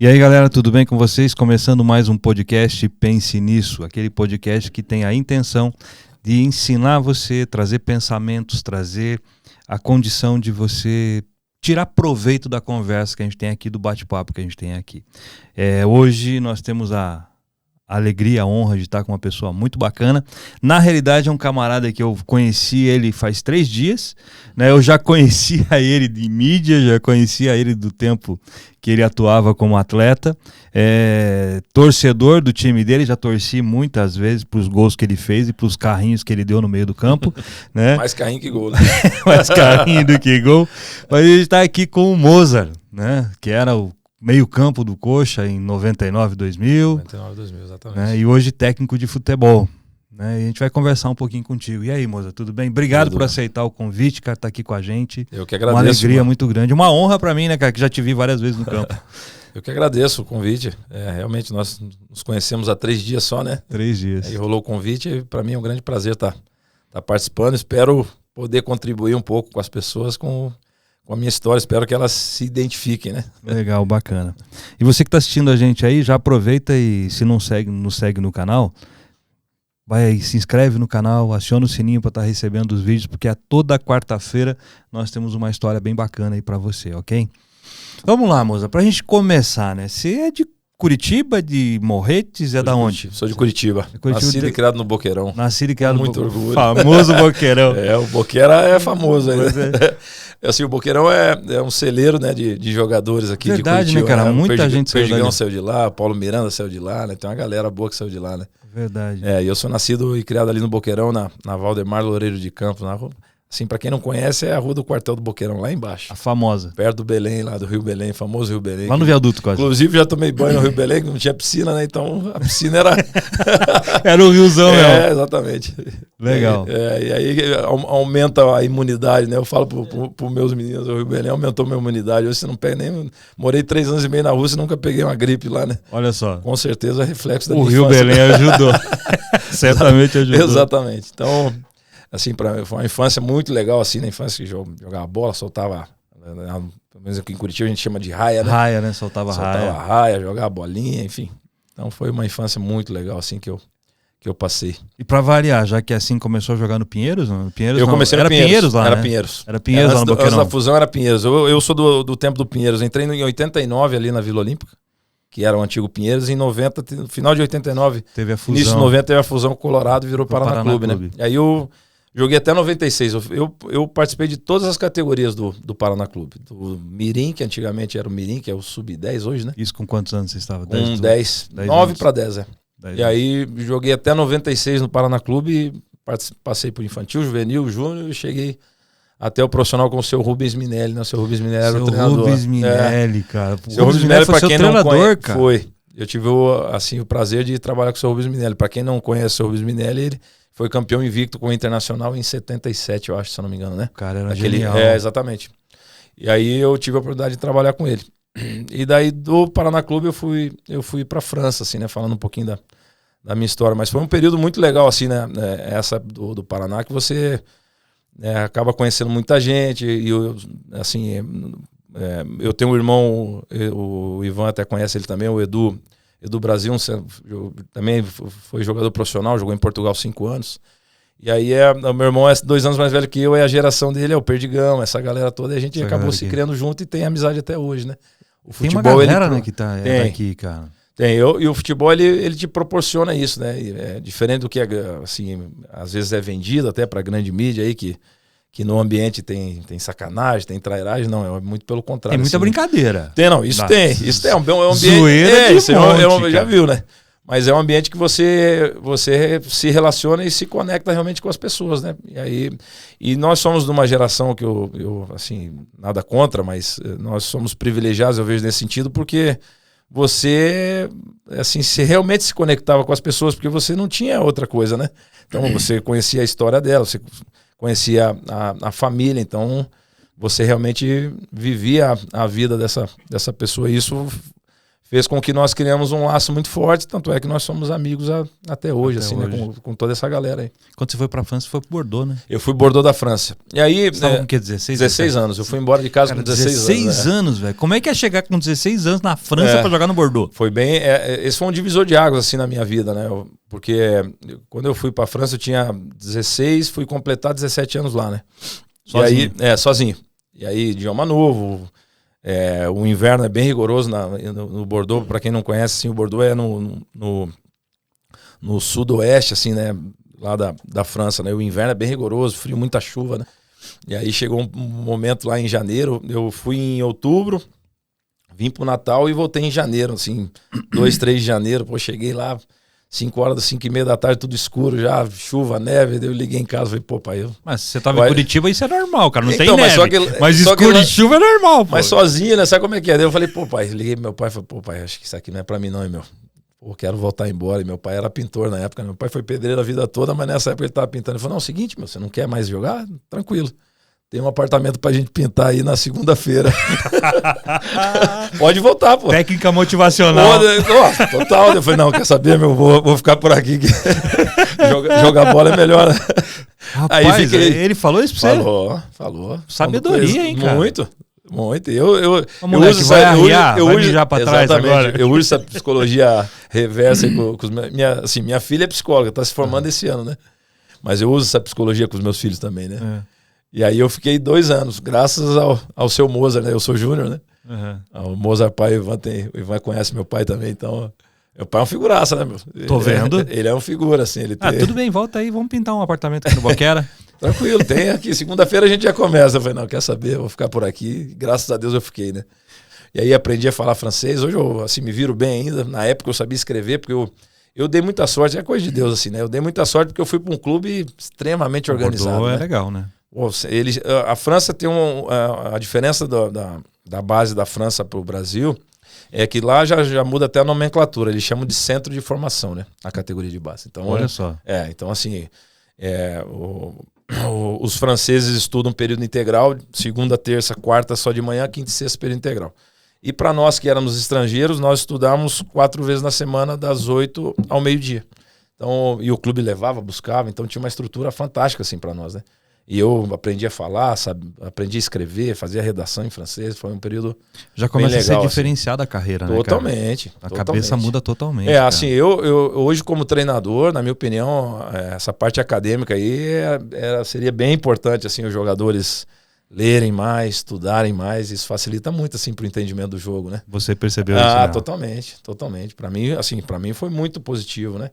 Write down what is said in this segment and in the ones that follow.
E aí, galera, tudo bem com vocês? Começando mais um podcast Pense Nisso, aquele podcast que tem a intenção de ensinar você, trazer pensamentos, trazer a condição de você tirar proveito da conversa que a gente tem aqui, do bate-papo que a gente tem aqui. Hoje nós temos a alegria, a honra de estar com uma pessoa muito bacana. Na realidade é um camarada que eu conheci ele faz 3 dias, né? Eu já conhecia ele de mídia, já conhecia ele do tempo que ele atuava como atleta, torcedor do time dele, já torci muitas vezes para os gols que ele fez e para os carrinhos que ele deu no meio do campo, né? Mais carrinho que gol, né? Mais carrinho do que gol. Mas ele está aqui com o Mozart, né? Que era o meio campo do Coxa em 99, 2000. 99, 2000, exatamente. Né? E hoje técnico de futebol. Né? E a gente vai conversar um pouquinho contigo. E aí, Moza, tudo bem? Obrigado por aceitar o convite, cara, tá aqui com a gente. Eu que agradeço. Uma alegria muito grande. Uma honra pra mim, né, cara, que já te vi várias vezes no campo. Eu que agradeço o convite. Realmente, nós nos conhecemos há 3 dias só, né? 3 dias. Aí rolou o convite e pra mim é um grande prazer estar participando. Espero poder contribuir um pouco com as pessoas, com a minha história, espero que elas se identifiquem, né? Legal, bacana. E você que está assistindo a gente aí, já aproveita e se não nos segue no canal, vai aí, se inscreve no canal, aciona o sininho para estar recebendo os vídeos, porque toda quarta-feira nós temos uma história bem bacana aí para você, ok? Vamos lá, moça, pra gente começar, né? Você é de Curitiba, de Morretes, da onde? Sou de Curitiba. Nascido e criado no Boqueirão. Nascido e criado no Boqueirão. Muito orgulho. Famoso Boqueirão. O Boqueira é famoso aí, né? Assim, o Boqueirão é um celeiro, né, de jogadores aqui. Verdade, de Curitiba. Né, cara? Muita gente saiu Perdigão saiu de lá, Paulo Miranda saiu de lá, né? Tem uma galera boa que saiu de lá, né? Verdade. E eu sou nascido e criado ali no Boqueirão, na Valdemar Loureiro de Campos, na rua. Assim, pra quem não conhece, é a rua do quartel do Boqueirão, lá embaixo. A famosa. Perto do Belém, lá do Rio Belém, famoso Rio Belém. Lá no viaduto, quase. Inclusive, já tomei banho no Rio Belém, que não tinha piscina, né? Então, a piscina era... Era o riozão, né? Exatamente. Legal. E aí aumenta a imunidade, né? Eu falo pros meus meninos, o Rio Belém aumentou minha imunidade. Hoje você não pega nem... Morei 3 anos e meio na Rússia e nunca peguei uma gripe lá, né? Olha só. Com certeza é reflexo da minha infância. O Rio Belém ajudou. Certamente ajudou. Exatamente. Então... Assim, foi uma infância muito legal, assim, na infância que jogava bola, soltava, pelo menos aqui em Curitiba a gente chama de raia, né? Raia, né? Soltava raia, jogava bolinha, enfim. Então foi uma infância muito legal, assim, que eu passei. E pra variar, já que assim começou a jogar no Pinheiros? Não? Pinheiros eu comecei no Pinheiros lá, Era né? Pinheiros. Era Pinheiros lá no Boqueirão. Antes da fusão era Pinheiros. Eu sou do tempo do Pinheiros. Entrei em 89 ali na Vila Olímpica, que era o antigo Pinheiros. Em 90, no final de 89, teve a fusão. Início de 90 teve a fusão com o Colorado e virou Paraná Clube, né? E aí eu joguei até 96. Eu participei de todas as categorias do Paraná Clube. Do Mirim, que antigamente era o Mirim, que é o Sub-10 hoje, né? Isso com quantos anos você estava? 10. 9 para 10, E aí joguei até 96 no Paraná Clube e passei por infantil, juvenil, júnior e cheguei até o profissional com o seu Rubens Minelli, né? O seu Rubens Minelli era o treinador. Rubens Minelli, cara. O seu Rubens Minelli, para quem não conhece, cara. Foi. Eu tive o prazer de trabalhar com o seu Rubens Minelli. Para quem não conhece o seu Rubens Minelli, ele foi campeão invicto com o Internacional em 77, eu acho, se eu não me engano, né? O cara era genial. Exatamente. E aí eu tive a oportunidade de trabalhar com ele. E daí do Paraná Clube eu fui para França, assim, né? Falando um pouquinho da minha história. Mas foi um período muito legal, assim, né? Essa do Paraná, que você acaba conhecendo muita gente. E eu, assim, eu tenho um irmão, o Ivan até conhece ele também, o Edu Brasil, também foi jogador profissional, jogou em Portugal 5 anos. E aí o meu irmão é 2 anos mais velho que eu, e a geração dele é o Perdigão, essa galera toda, e a gente acabou se criando junto e tem amizade até hoje, né? O futebol, tem uma galera, né, que tá aqui, cara. Tem, e o futebol ele te proporciona isso, né? É diferente do que, assim, às vezes é vendido até pra grande mídia aí, que no ambiente tem sacanagem, tem trairagem, não, é muito pelo contrário. Tem muita assim, brincadeira. Isso tem, é um ambiente... Zoeira de monte, já viu, né? Mas é um ambiente que você se relaciona e se conecta realmente com as pessoas, né? E nós somos de uma geração que eu assim, nada contra, mas nós somos privilegiados, eu vejo nesse sentido, porque você, assim, realmente se conectava com as pessoas, porque você não tinha outra coisa, né? Então você conhecia a história dela, você conhecia a família, então você realmente vivia a vida dessa pessoa, e isso fez com que nós criamos um laço muito forte, tanto é que nós somos amigos até hoje, Até assim, hoje. né? Com toda essa galera aí. Quando você foi pra França, você foi pro Bordeaux, né? Eu fui Bordeaux da França. E aí... Você tava com o quê? 16? 16 anos. Eu fui embora de casa com 16 anos, velho. Como é que é chegar com 16 anos na França pra jogar no Bordeaux? Foi bem... esse foi um divisor de águas, assim, na minha vida, né? Porque quando eu fui pra França, eu tinha 16, fui completar 17 anos lá, né? Sozinho? E aí, sozinho. E aí, idioma novo... o inverno é bem rigoroso no Bordeaux. Para quem não conhece, assim, o Bordeaux é no sudoeste, assim, né, lá da França, né? O inverno é bem rigoroso, frio, muita chuva, né? E aí chegou um momento lá em janeiro, eu fui em outubro, vim pro Natal e voltei em janeiro, assim, 2, 3 de janeiro. Pô, cheguei lá 5 horas, 5h30 da tarde, tudo escuro já, chuva, neve. Daí eu liguei em casa e falei, pô, pai, Mas você tava em Curitiba, isso é normal, cara, não então, tem neve. Mas escuro e chuva é normal, pô. Mas sozinho, né? Sabe como é que é? Daí eu falei, pô, pai, liguei pro meu pai e falei, pô, pai, acho que isso aqui não é pra mim não, hein, meu. Pô, quero voltar embora. E meu pai era pintor na época, meu pai foi pedreiro a vida toda, mas nessa época ele tava pintando. Ele falou, não, é o seguinte, meu, você não quer mais jogar? Tranquilo. Tem um apartamento pra gente pintar aí na segunda-feira. Pode voltar, pô. Técnica motivacional. Nossa, total. Eu falei, não, quer saber, meu? Vou ficar por aqui. Jogar bola é melhor, né? Rapaz, aí fiquei... ele falou isso pra você? Falou. Sabedoria, hein, cara? Muito. Moleque, vai mijar pra trás agora. Eu uso essa psicologia reversa aí com os meus... Minha filha é psicóloga, tá se formando esse ano, né? Mas eu uso essa psicologia com os meus filhos também, né? E aí eu fiquei 2 anos, graças ao seu Mozart, né? Eu sou júnior, né? O Mozart pai, o Ivan conhece meu pai também, então... Meu pai é uma figuraça, né, meu? Tô vendo. Ele é um figura, assim. Tudo bem, volta aí, vamos pintar um apartamento aqui no Boquera. Tranquilo, tem aqui. Segunda-feira a gente já começa. Eu falei, não, quer saber? Eu vou ficar por aqui. Graças a Deus eu fiquei, né? E aí aprendi a falar francês. Hoje eu, assim, me viro bem ainda. Na época eu sabia escrever, porque eu dei muita sorte. É coisa de Deus, assim, né? Eu dei muita sorte porque eu fui para um clube extremamente organizado. Bordeaux, né? É legal, né? A França tem a diferença da base da França para o Brasil é que lá já muda até a nomenclatura. Eles chamam de centro de formação, né? A categoria de base. Então, olha só. Então, assim, os franceses estudam período integral, segunda, terça, quarta só de manhã, quinta e sexta período integral. E para nós que éramos estrangeiros, nós estudávamos 4 vezes na semana, das 8 ao meio-dia. Então, e o clube levava, buscava, então tinha uma estrutura fantástica assim para nós, né? E eu aprendi a falar, aprendi a escrever, fazia redação em francês. Foi um período já começa bem legal, a ser diferenciada a carreira, né, totalmente, cara? A cabeça muda totalmente. Assim, eu hoje como treinador, na minha opinião, essa parte acadêmica aí seria bem importante, assim, os jogadores lerem mais, estudarem mais. Isso facilita muito, assim, pro entendimento do jogo, né? Você percebeu isso, né? Totalmente. Para mim foi muito positivo, né?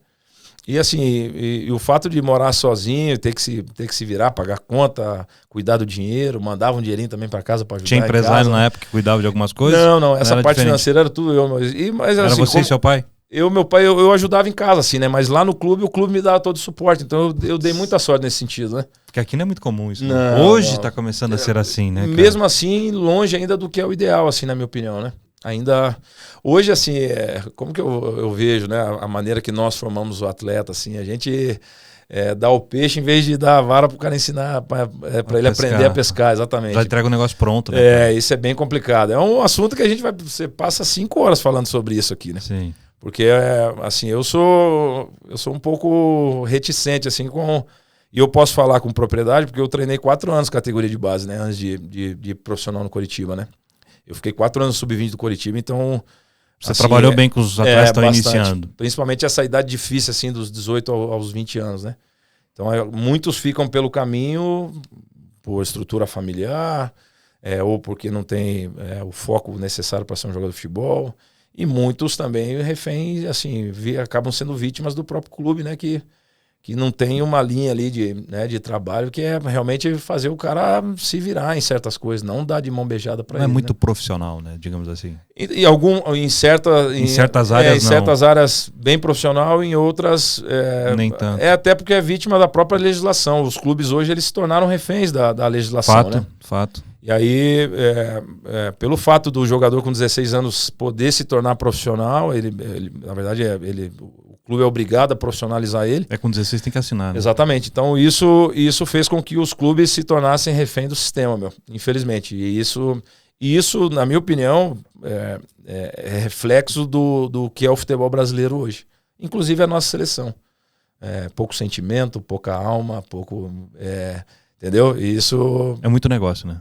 E assim, e o fato de morar sozinho, ter que se virar, pagar conta, cuidar do dinheiro, mandava um dinheirinho também para casa para ajudar. Tinha empresário na época que cuidava de algumas coisas? Não, essa parte financeira era tudo eu. Mas, era assim, você e seu pai? Meu pai, eu ajudava em casa, assim, né? Mas lá no clube, o clube me dava todo o suporte. Então eu dei muita sorte nesse sentido, né? Porque aqui não é muito comum isso. Né? Hoje tá começando a ser assim, né, cara? Mesmo assim, longe ainda do que é o ideal, assim, na minha opinião, né? Ainda hoje, assim, como que eu vejo, né, a maneira que nós formamos o atleta, assim, a gente dá o peixe em vez de dar a vara pro cara ensinar, para ele aprender a pescar, exatamente. Já entrega o negócio pronto, né? Isso é bem complicado. É um assunto que você passa 5 horas falando sobre isso aqui, né? Sim. Porque, assim, eu sou um pouco reticente, assim, e eu posso falar com propriedade, porque eu treinei 4 anos categoria de base, né, antes de profissional no Coritiba, né? Eu fiquei 4 anos no sub-20 do Coritiba, então... Você trabalhou bem com os atletas que estão iniciando. Principalmente essa idade difícil, assim, dos 18 aos 20 anos, né? Então, muitos ficam pelo caminho por estrutura familiar, ou porque não tem o foco necessário para ser um jogador de futebol. E muitos também reféns, assim, acabam sendo vítimas do próprio clube, né? Que não tem uma linha ali de trabalho que é realmente fazer o cara se virar em certas coisas, não dar de mão beijada para ele. Não é muito né? profissional, né? Digamos assim. Em certas áreas, não. certas áreas bem profissional, em outras nem tanto. Até porque é vítima da própria legislação. Os clubes hoje eles se tornaram reféns da legislação, né? Fato. E aí, pelo fato do jogador com 16 anos poder se tornar profissional, ele na verdade, o clube é obrigado a profissionalizar ele. Com 16 tem que assinar, né? Exatamente. Então, isso fez com que os clubes se tornassem refém do sistema, infelizmente. E E isso, na minha opinião, é reflexo do que é o futebol brasileiro hoje. Inclusive a nossa seleção. Pouco sentimento, pouca alma, pouco... entendeu? E isso... É muito negócio, né?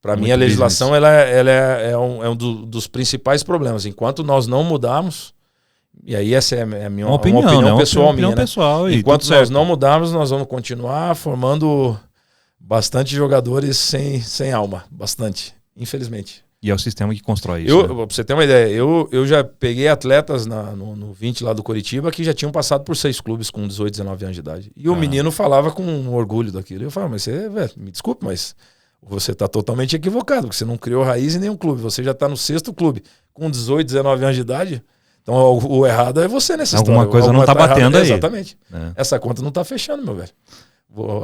Para mim, a legislação ela é um dos principais problemas. Enquanto nós não mudarmos... E aí essa é a minha opinião pessoal minha, né? Enquanto nós não mudarmos, nós vamos continuar formando bastante jogadores sem alma. Bastante, infelizmente. E é o sistema que constrói isso. Pra você ter uma ideia, eu já peguei atletas no 20 lá do Coritiba que já tinham passado por 6 clubes com 18, 19 anos de idade. E o menino falava com orgulho daquilo. Eu falava, mas você, me desculpe, mas você está totalmente equivocado, porque você não criou raiz em nenhum clube. Você já está no 6º clube com 18, 19 anos de idade. Então o errado é você nessa história. Alguma coisa não está batendo aí. Exatamente. Essa conta não está fechando, meu velho.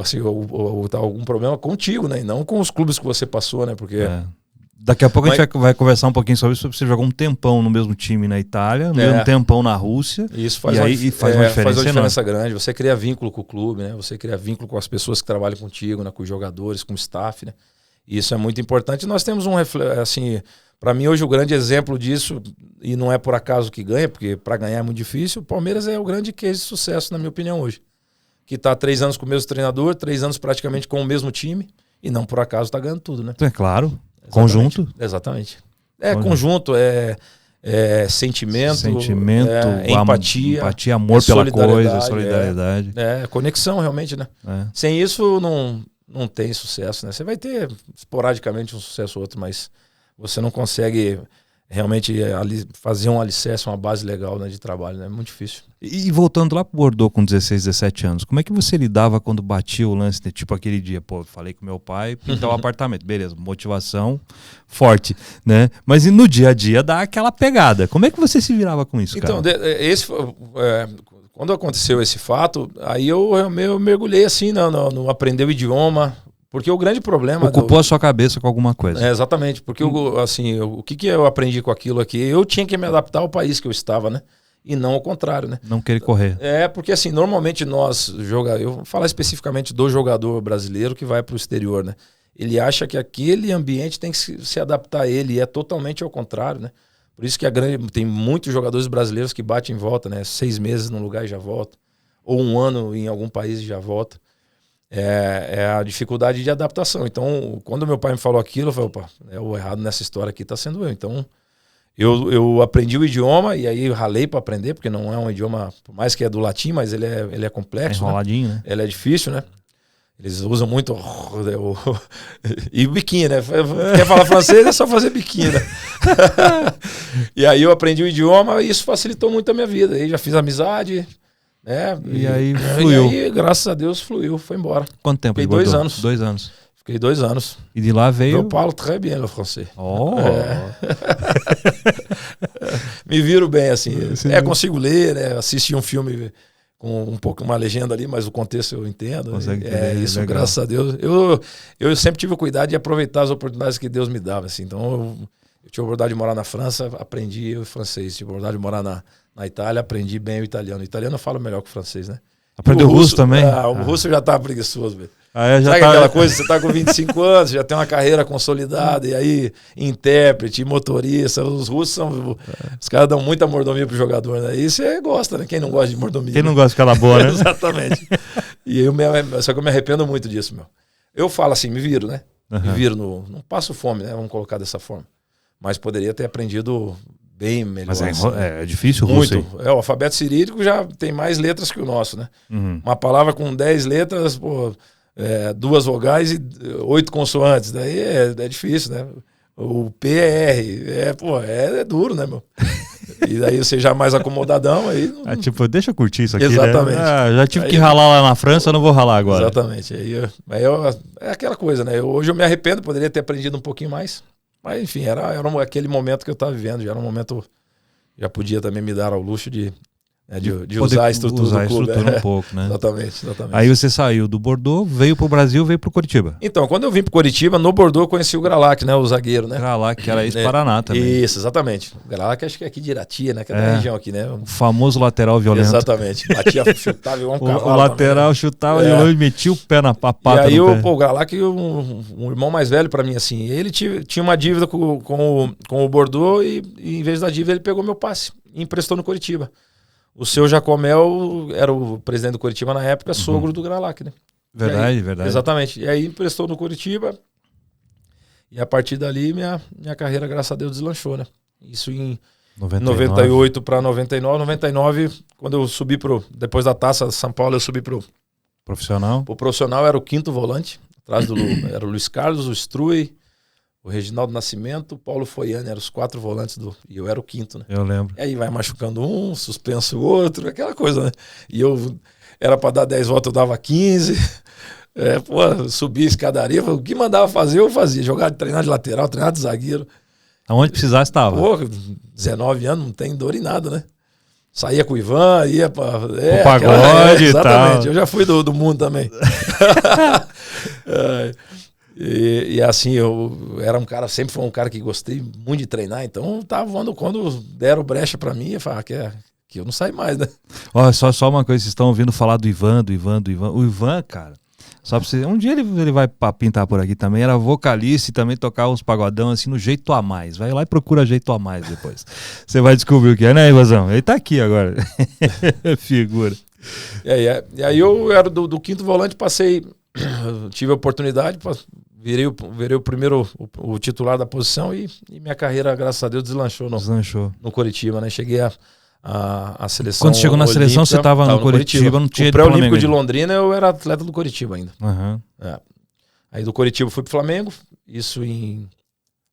Assim, tá algum problema contigo, né? E não com os clubes que você passou, né? Porque... Daqui a pouco a gente vai conversar um pouquinho sobre isso. Você jogou um tempão no mesmo time na Itália, no mesmo tempão na Rússia. Isso faz uma diferença grande. Você cria vínculo com o clube, né? Você cria vínculo com as pessoas que trabalham contigo, né? Com os jogadores, com o staff, né? E isso é muito importante. Nós temos assim... Para mim, hoje, o grande exemplo disso, e não é por acaso que ganha, porque para ganhar é muito difícil, o Palmeiras é o grande case de sucesso, na minha opinião, hoje. Que está 3 anos com o mesmo treinador, 3 anos praticamente com o mesmo time, e não por acaso está ganhando tudo, né? É claro. Exatamente. Conjunto. Exatamente. Conjunto, sentimento, empatia, amor pela coisa, solidariedade. Conexão, realmente, né? Sem isso, não tem sucesso, né? Você vai ter, esporadicamente, um sucesso ou outro, mas... Você não consegue realmente fazer um alicerce, uma base legal, né, de trabalho, né? É muito difícil. E voltando lá pro Bordeaux com 16, 17 anos, como é que você lidava quando batia o lance, de, tipo aquele dia, falei com meu pai, pintar o apartamento, beleza, motivação forte, né? Mas no dia a dia dá aquela pegada. Como é que você se virava com isso, cara? Então, quando aconteceu esse fato, aí eu mergulhei assim no aprender o idioma. Porque o grande problema... Ocupou a sua cabeça com alguma coisa. Exatamente. Porque o que eu aprendi com aquilo aqui? Eu tinha que me adaptar ao país que eu estava, né? E não ao contrário, né? Não querer correr. Porque assim, normalmente eu vou falar especificamente do jogador brasileiro que vai para o exterior, né? Ele acha que aquele ambiente tem que se adaptar a ele, e é totalmente ao contrário, né? Por isso que tem muitos jogadores brasileiros que batem em volta, né? 6 meses num lugar e já volta. Ou 1 ano em algum país e já volta. É a dificuldade de adaptação. Então, quando meu pai me falou aquilo, eu falei, opa, o errado nessa história aqui está sendo eu. Então, eu aprendi o idioma e aí eu ralei para aprender, porque não é um idioma, por mais que é do latim, mas ele é complexo. Enroladinho, né? Ele é difícil, né? Eles usam muito... E biquinho, né? Quer falar francês, é só fazer biquinho, né? E aí eu aprendi o idioma e isso facilitou muito a minha vida. Aí já fiz amizade... E aí fluiu. E aí, graças a Deus, fluiu, foi embora. Quanto tempo? Fiquei 2 anos. 2 anos. Fiquei 2 anos. E de lá veio... Eu falo très bien le français. Me viro bem, assim. Consigo ler, né? Assistir um filme com um pouco uma legenda ali, mas o contexto eu entendo. Isso, legal. Graças a Deus. Eu sempre tive o cuidado de aproveitar as oportunidades que Deus me dava, assim. Então, eu tive a oportunidade de morar na França, aprendi o francês. Tive a oportunidade de morar na Itália, aprendi bem o italiano. O italiano eu falo melhor que o francês, né? Aprendeu o russo também? O russo já tá preguiçoso, velho. Já sabe aquela coisa, você tá com 25 anos, já tem uma carreira consolidada, e aí intérprete, motorista, os russos são... Os caras dão muita mordomia pro jogador, né? E você gosta, né? Quem não gosta de mordomia? Quem não gosta de ficar boa, né? Exatamente. Só que eu me arrependo muito disso, meu. Eu falo assim, me viro, né? Me viro, não passo fome, né? Vamos colocar dessa forma. Mas poderia ter aprendido... bem melhor. Mas é difícil o russo? Muito. O alfabeto cirílico já tem mais letras que o nosso, né? Uma palavra com 10 letras, 2 vogais e 8 consoantes. Daí é difícil, né? O P é R. É duro, né, meu? E daí você já mais acomodadão aí... deixa eu curtir isso aqui, exatamente. Né? Já tive que ralar lá na França, eu não vou ralar agora. Exatamente. É aquela coisa, né? Hoje eu me arrependo, poderia ter aprendido um pouquinho mais. Mas, enfim, era aquele momento que eu estava vivendo. Já era um momento... Já podia também me dar ao luxo de né, de usar a estrutura usar do clube. A estrutura um pouco, né? Exatamente. Aí você saiu do Bordeaux, veio pro Brasil, veio pro Coritiba. Então, quando eu vim pro Coritiba, no Bordeaux eu conheci o Gralac, né? O zagueiro, né? Gralac, que era ex-Paraná também. Isso, exatamente. O Gralac acho que é aqui de Irati, né? Que é da região aqui, né? O famoso lateral violento. Exatamente. Batia, chutava igual um cavalo. O lateral também, chutava de longe e metia o pé na pata. E aí o Gralac, um irmão mais velho pra mim, assim, ele tinha uma dívida com o Bordeaux e em vez da dívida ele pegou meu passe e emprestou no Coritiba. O seu Jacomel era o presidente do Coritiba na época, sogro do Gralac, né? Verdade, verdade. Exatamente. E aí emprestou no Coritiba e a partir dali minha carreira, graças a Deus, deslanchou, né? Isso em 98 para 99. 99, quando eu subi depois da Taça de São Paulo, eu subi pro profissional. O profissional era o quinto volante, atrás do era o Luiz Carlos, o Struy, o Reginaldo Nascimento, o Paulo Foiani, eram os 4 volantes e eu era o quinto, né? Eu lembro. E aí vai machucando um, suspenso o outro, aquela coisa, né? E eu era para dar 10 voltas, eu dava 15. Subia a escadaria, o que mandava fazer, eu fazia. Treinar de lateral, treinar de zagueiro. Aonde precisasse estava. 19 anos, não tem dor em nada, né? Saía com o Ivan, ia pra... o pagode e tal. Exatamente, eu já fui do mundo também. E assim, eu era um cara, sempre foi um cara que gostei muito de treinar, então tava voando quando deram brecha pra mim, eu falava que eu não saio mais, né? Olha, só uma coisa, vocês estão ouvindo falar do Ivan. O Ivan, cara, só pra você... Um dia ele vai pintar por aqui também, era vocalista e também tocava uns pagodão assim no Jeito a Mais. Vai lá e procura Jeito a Mais depois. Você vai descobrir o que é, né, Ivazão? Ele tá aqui agora. Figura. E aí eu era do quinto volante, tive a oportunidade, virei o primeiro o titular da posição e minha carreira, graças a Deus, deslanchou no Coritiba, né? Cheguei a seleção. Quando chegou na olímpica, seleção, você estava no Coritiba, não tinha o pré-olímpico de Londrina, eu era atleta do Coritiba ainda. Uhum. Aí do Coritiba fui pro Flamengo, isso em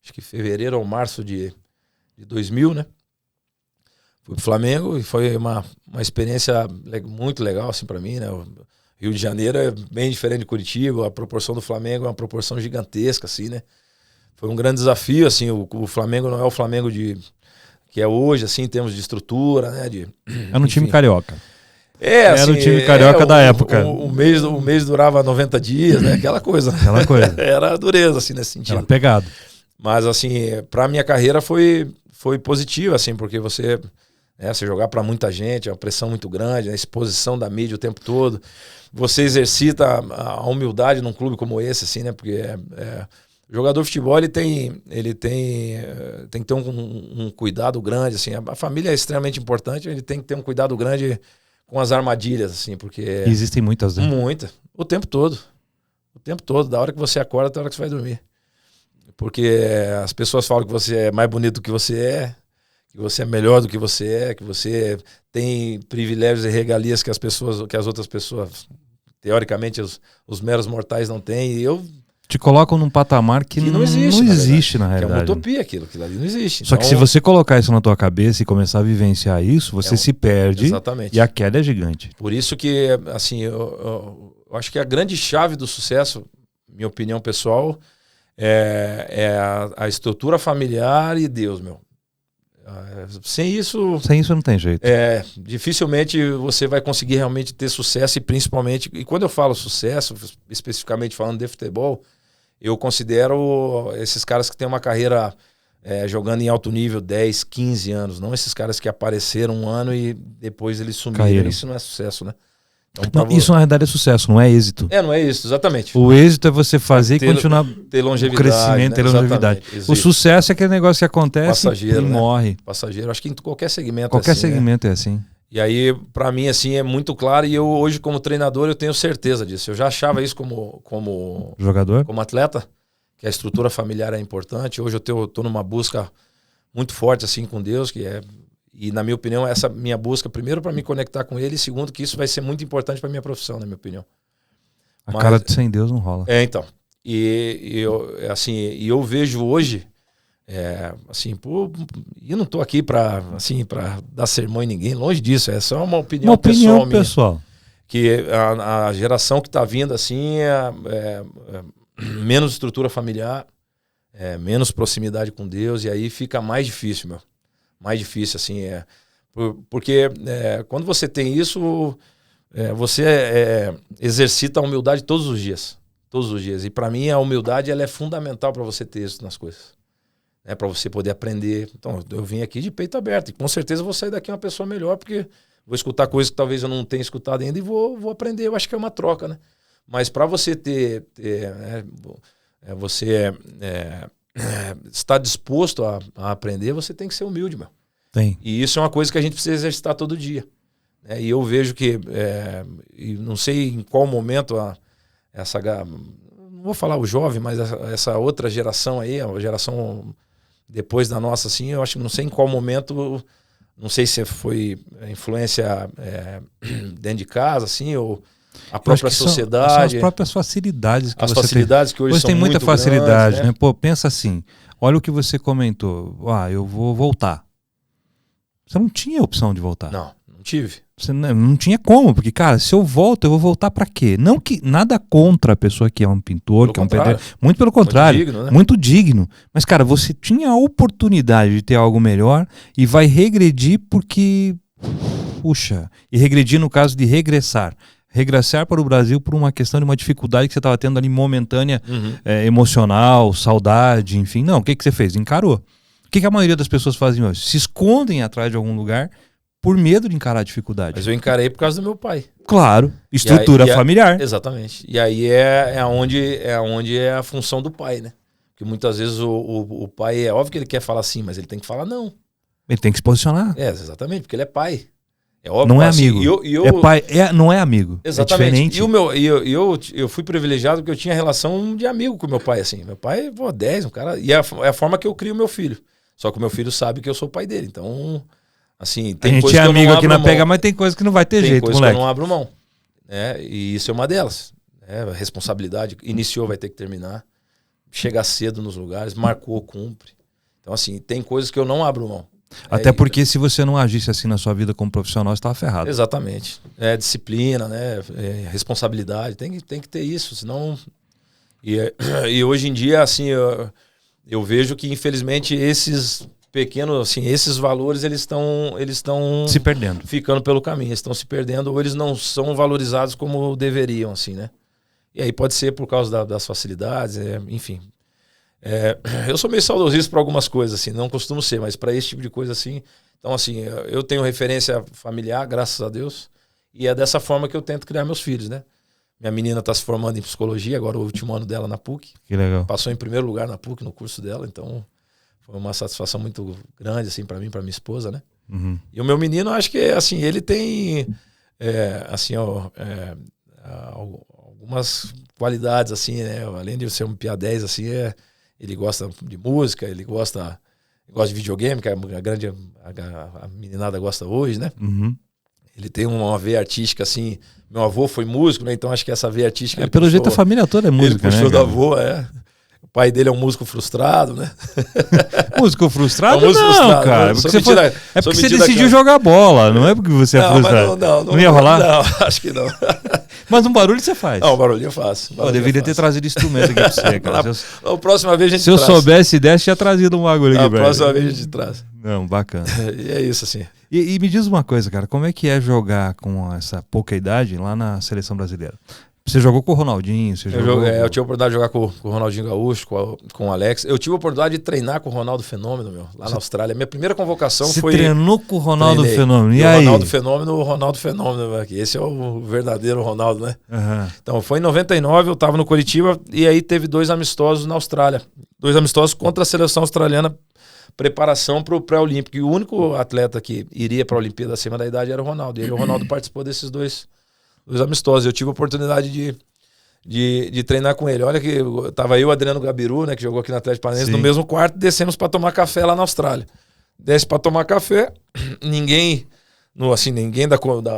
acho que fevereiro ou março de 2000, né? Fui pro Flamengo e foi uma experiência muito legal assim para mim, né? O Rio de Janeiro é bem diferente de Curitiba, a proporção do Flamengo é uma proporção gigantesca, assim, né? Foi um grande desafio, assim, o Flamengo não é o Flamengo que é hoje, assim, em termos de estrutura, né? Era um time carioca. Era o time carioca da época. O mês durava 90 dias, né? Aquela coisa. Era dureza, assim, nesse sentido. Era pegado. Mas, assim, pra minha carreira foi positiva, assim, porque você jogar para muita gente, é uma pressão muito grande, a exposição da mídia o tempo todo. Você exercita a humildade num clube como esse, assim, né? Porque o jogador de futebol ele tem que ter um cuidado grande, assim. A família é extremamente importante, ele tem que ter um cuidado grande com as armadilhas, assim, porque... Existem muitas, né? Muita. O tempo todo. O tempo todo. Da hora que você acorda até a hora que você vai dormir. Porque as pessoas falam que você é mais bonito do que você é, que você é melhor do que você tem privilégios e regalias que as outras pessoas, teoricamente, os meros mortais não têm. E eu... Te colocam num patamar que não existe na realidade. Que é uma utopia aquilo ali não existe. Só que se você colocar isso na tua cabeça e começar a vivenciar isso, você se perde. Exatamente. E a queda é gigante. Por isso que, assim, eu acho que a grande chave do sucesso, minha opinião pessoal, é a estrutura familiar e Deus, meu. Sem isso não tem jeito. Dificilmente você vai conseguir realmente ter sucesso e principalmente... E quando eu falo sucesso, especificamente falando de futebol, eu considero esses caras que têm uma carreira jogando em alto nível 10, 15 anos. Não esses caras que apareceram um ano e depois eles sumiram. Caíram. Isso não é sucesso, né? Então, isso na verdade é sucesso, não é êxito. Não é isso, exatamente. O êxito é você fazer e continuar ter longevidade, o crescimento, ter longevidade. O sucesso é aquele negócio que acontece e morre. Né? Passageiro. Acho que em qualquer segmento é assim. Segmento é assim. E aí, pra mim, assim, é muito claro. E eu hoje, como treinador, eu tenho certeza disso. Eu já achava isso como jogador, como atleta, que a estrutura familiar é importante. Hoje eu tô numa busca muito forte assim com Deus, e na minha opinião, essa minha busca, primeiro, para me conectar com Ele, e segundo, que isso vai ser muito importante para minha profissão, na minha opinião. Cara sem Deus não rola. Então. E eu vejo hoje, assim, eu não tô aqui para dar sermão em ninguém, longe disso, é só uma opinião pessoal minha. Que a geração que está vindo, assim, menos estrutura familiar, menos proximidade com Deus, e aí fica mais difícil, meu. Mais difícil, assim, Porque quando você tem isso, você exercita a humildade todos os dias. Todos os dias. E para mim a humildade ela é fundamental para você ter isso nas coisas. Para você poder aprender. Então eu vim aqui de peito aberto. E com certeza eu vou sair daqui uma pessoa melhor, porque vou escutar coisas que talvez eu não tenha escutado ainda e vou aprender. Eu acho que é uma troca, né? Mas para você você estar disposto a aprender, você tem que ser humilde, meu. Tem. E isso é uma coisa que a gente precisa exercitar todo dia. E eu vejo que, e não sei em qual momento não vou falar o jovem, mas essa outra geração aí, a geração depois da nossa, assim, eu acho que não sei em qual momento, não sei se foi influência dentro de casa, assim, ou a própria sociedade. São as próprias facilidades que as você facilidades tem. Que hoje são tem muita muito facilidade, grandes, né? Pô, pensa assim, olha o que você comentou. Eu vou voltar. Você não tinha opção de voltar. Não tive. Você não tinha como, porque, cara, se eu volto, eu vou voltar pra quê? Não que nada contra a pessoa que é um pintor, que é um pedreiro. Muito pelo contrário. Muito digno, né? Muito digno. Mas, cara, você tinha a oportunidade de ter algo melhor e vai regredir porque... Puxa. E regredir no caso de regressar. Regressar para o Brasil por uma questão de uma dificuldade que você estava tendo ali momentânea, emocional, saudade, enfim. Não, o que você fez? Encarou. O que a maioria das pessoas fazem hoje? Se escondem atrás de algum lugar por medo de encarar a dificuldade. Mas eu encarei por causa do meu pai. Claro, estrutura familiar. Exatamente. E aí é onde é a função do pai, né? Porque muitas vezes o pai, é óbvio que ele quer falar sim, mas ele tem que falar não. Ele tem que se posicionar. Exatamente, porque ele é pai. É óbvio, não é assim, amigo. É pai, não é amigo. Exatamente. É diferente. E eu fui privilegiado porque eu tinha relação de amigo com meu pai, assim. Meu pai, 10, um cara... E é a forma que eu crio meu filho. Só que o meu filho sabe que eu sou o pai dele, então... Assim, tem coisa que eu não abro mão. A gente é amigo aqui na Pega, mas tem coisa que não vai ter jeito, moleque. Tem coisa que eu não abro mão. E isso é uma delas. A responsabilidade. Iniciou, vai ter que terminar. Chegar cedo nos lugares, marcou, cumpre. Então, assim, tem coisas que eu não abro mão. Até porque se você não agisse assim na sua vida como profissional, você estava ferrado. Exatamente. Disciplina, né? Responsabilidade. Tem que ter isso, senão... E hoje em dia, assim, eu vejo que, infelizmente, esses... pequenos, assim, esses valores eles estão se perdendo, ficando pelo caminho, eles estão se perdendo ou eles não são valorizados como deveriam, assim, né? E aí pode ser por causa das facilidades, enfim. Eu sou meio saudosista para algumas coisas, assim, não costumo ser, mas para esse tipo de coisa, assim, então, assim, eu tenho referência familiar, graças a Deus, e é dessa forma que eu tento criar meus filhos, né? Minha menina está se formando em psicologia, agora o último ano dela na PUC. Que legal. Passou em primeiro lugar na PUC, no curso dela, então... Foi uma satisfação muito grande, assim, para mim, para minha esposa, né? Uhum. E o meu menino, acho que, assim, ele tem, algumas qualidades, assim, né? Além de ser um piá 10, assim, ele gosta de música, ele gosta de videogame, que a meninada gosta hoje, né? Uhum. Ele tem uma veia artística, assim... Meu avô foi músico, né? Então acho que essa veia artística... Pelo jeito a família toda é música, ele puxou né? do avô, O pai dele é um músico frustrado, né? Músico frustrado? Músico não, frustrado, cara. né? Porque você decidiu jogar bola, não é porque você é frustrado. Não ia rolar? Não, acho que não. Mas um barulho você faz. Não, um barulhinho eu faço. Eu deveria ter trazido instrumento aqui pra você, cara. A próxima vez a gente Se eu soubesse dessa, tinha trazido um bagulho aqui, velho. A próxima vez a gente traz. Não, bacana. E é isso, assim. E me diz uma coisa, cara. Como é que é jogar com essa pouca idade lá na seleção brasileira? Você jogou com o Ronaldinho? Eu tive a oportunidade de jogar com o Ronaldinho Gaúcho, com o Alex. Eu tive a oportunidade de treinar com o Ronaldo Fenômeno, lá na Austrália. Minha primeira convocação foi... Você treinou com o Ronaldo Fenômeno? E aí? O Ronaldo Fenômeno. Esse é o verdadeiro Ronaldo, né? Uhum. Então, foi em 99, eu estava no Curitiba, e aí teve 2 amistosos na Austrália. 2 amistosos contra a seleção australiana, preparação para o pré-olímpico. E o único atleta que iria para a Olimpíada acima da idade era o Ronaldo. E o Ronaldo participou desses dois amistosos. Eu tive a oportunidade de treinar com ele. Olha que tava eu e o Adriano Gabiru, né, que jogou aqui no Atlético Paranaense, no mesmo quarto, descemos para tomar café lá na Austrália. Desce para tomar café, ninguém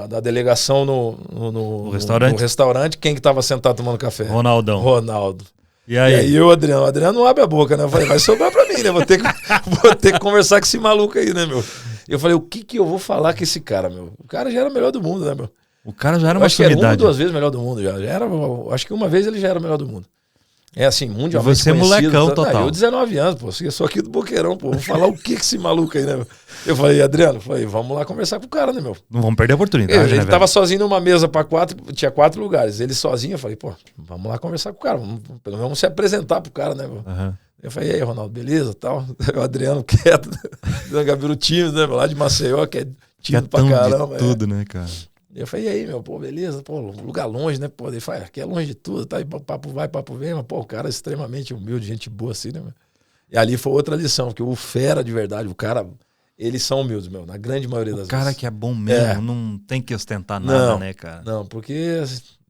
da delegação no restaurante. Quem que tava sentado tomando café? Ronaldo. E aí o Adriano não abre a boca, né? Eu falei, vai sobrar pra mim, né? Vou ter que conversar com esse maluco aí, né, meu? Eu falei, o que eu vou falar com esse cara, meu? O cara já era o melhor do mundo, né, meu? O cara já era uma sumidade. Acho que era 1 ou 2 vezes o melhor do mundo já. Acho que uma vez ele já era o melhor do mundo. É assim, mundialmente você conhecido. Molecão total. Eu 19 anos, pô. Eu sou aqui do Boqueirão, pô. Vou falar o que esse maluco aí, né? Eu falei, Adriano, vamos lá conversar com o cara, né, meu? Não vamos perder a oportunidade, Ele né, tava sozinho numa mesa para 4, tinha 4 lugares. Ele sozinho, eu falei, pô, vamos lá conversar com o cara. Pelo menos vamos se apresentar pro cara, né, meu? Uhum. Eu falei, e aí, Ronaldo, beleza? Tal. O Adriano quieto, o Gabiru tímido, né? Lá de Maceió, que é tímido pra caramba. Tudo, né, cara? Eu falei, e aí, meu, pô, beleza? Pô, lugar longe, né? Pô, ele fala, aqui é longe de tudo, tá? E papo vai, papo vem, mas, pô, o cara é extremamente humilde, gente boa assim, né, meu? E ali foi outra lição, porque o fera de verdade, o cara, eles são humildes, meu, na grande maioria das vezes. O cara que é bom mesmo, não tem que ostentar nada, né, cara? Não, porque,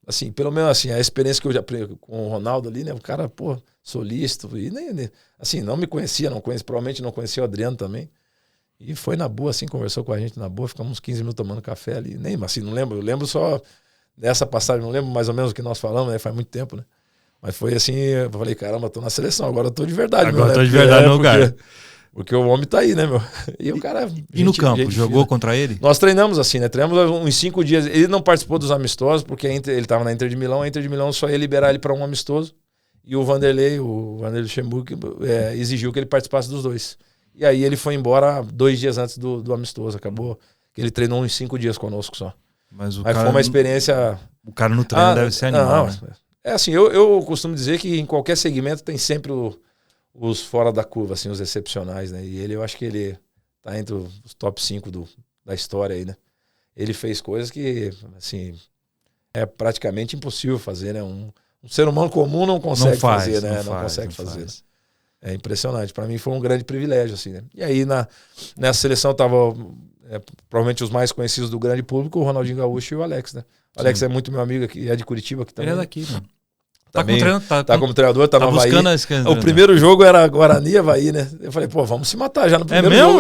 assim, pelo menos assim, a experiência que eu já aprendi com o Ronaldo ali, né? O cara, pô, solícito, e nem assim, não me conhecia, provavelmente não conhecia o Adriano também. E foi na boa, assim, conversou com a gente na boa, ficamos uns 15 minutos tomando café ali. Nem, assim, não lembro, eu lembro só dessa passagem, não lembro mais ou menos o que nós falamos, né? Faz muito tempo, né? Mas foi assim, eu falei, caramba, tô na seleção, agora eu tô de verdade. Agora meu, tô né? de verdade no lugar. Porque o homem tá aí, né, meu? E o cara... E no campo, jogou contra ele? Nós treinamos assim, né? Treinamos uns 5 dias. Ele não participou dos amistosos, porque ele tava na Inter de Milão. A Inter de Milão só ia liberar ele para um amistoso. E o Vanderlei Luxemburgo, exigiu que ele participasse dos dois. E aí ele foi embora 2 dias antes do amistoso. Acabou que ele treinou uns 5 dias conosco só. Mas aí foi uma experiência... O cara no treino deve ser animal, né? É assim, eu costumo dizer que em qualquer segmento tem sempre os fora da curva, assim, os excepcionais, né? E eu acho que ele tá entre os top 5 da história aí, né? Ele fez coisas que, assim, é praticamente impossível fazer, né? Um ser humano comum não consegue fazer, né? Não consegue fazer. É impressionante. Para mim foi um grande privilégio, assim, né? E aí nessa seleção tava provavelmente os mais conhecidos do grande público, o Ronaldinho Gaúcho e o Alex, né? O Alex é muito meu amigo aqui, é de Curitiba aqui também. Ele é daqui, mano. Tá como treinador, tá no Havaí. O primeiro jogo era Guarani e Havaí, né? Eu falei, pô, vamos se matar já no primeiro jogo.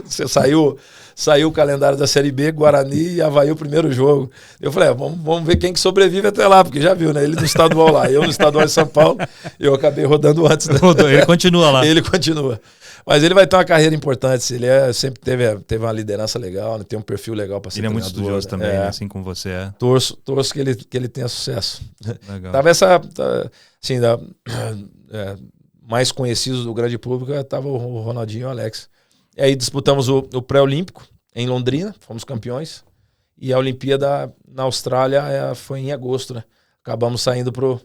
Você saiu o calendário da Série B, Guarani e Havaí o primeiro jogo. Eu falei, vamos ver quem que sobrevive até lá, porque já viu, né? Ele no estadual lá, eu no estadual de São Paulo, eu acabei rodando antes. Né? Ele continua lá. Ele continua. Mas ele vai ter uma carreira importante. Ele sempre teve uma liderança legal, né? Tem um perfil legal para ser treinador. Ele é muito estudioso também, assim como você é. Torço que ele tenha sucesso. Legal. Tava assim, mais conhecidos do grande público, tava o Ronaldinho e o Alex. E aí disputamos o pré-olímpico em Londrina, fomos campeões. E a Olimpíada na Austrália foi em agosto, né? Acabamos saindo pro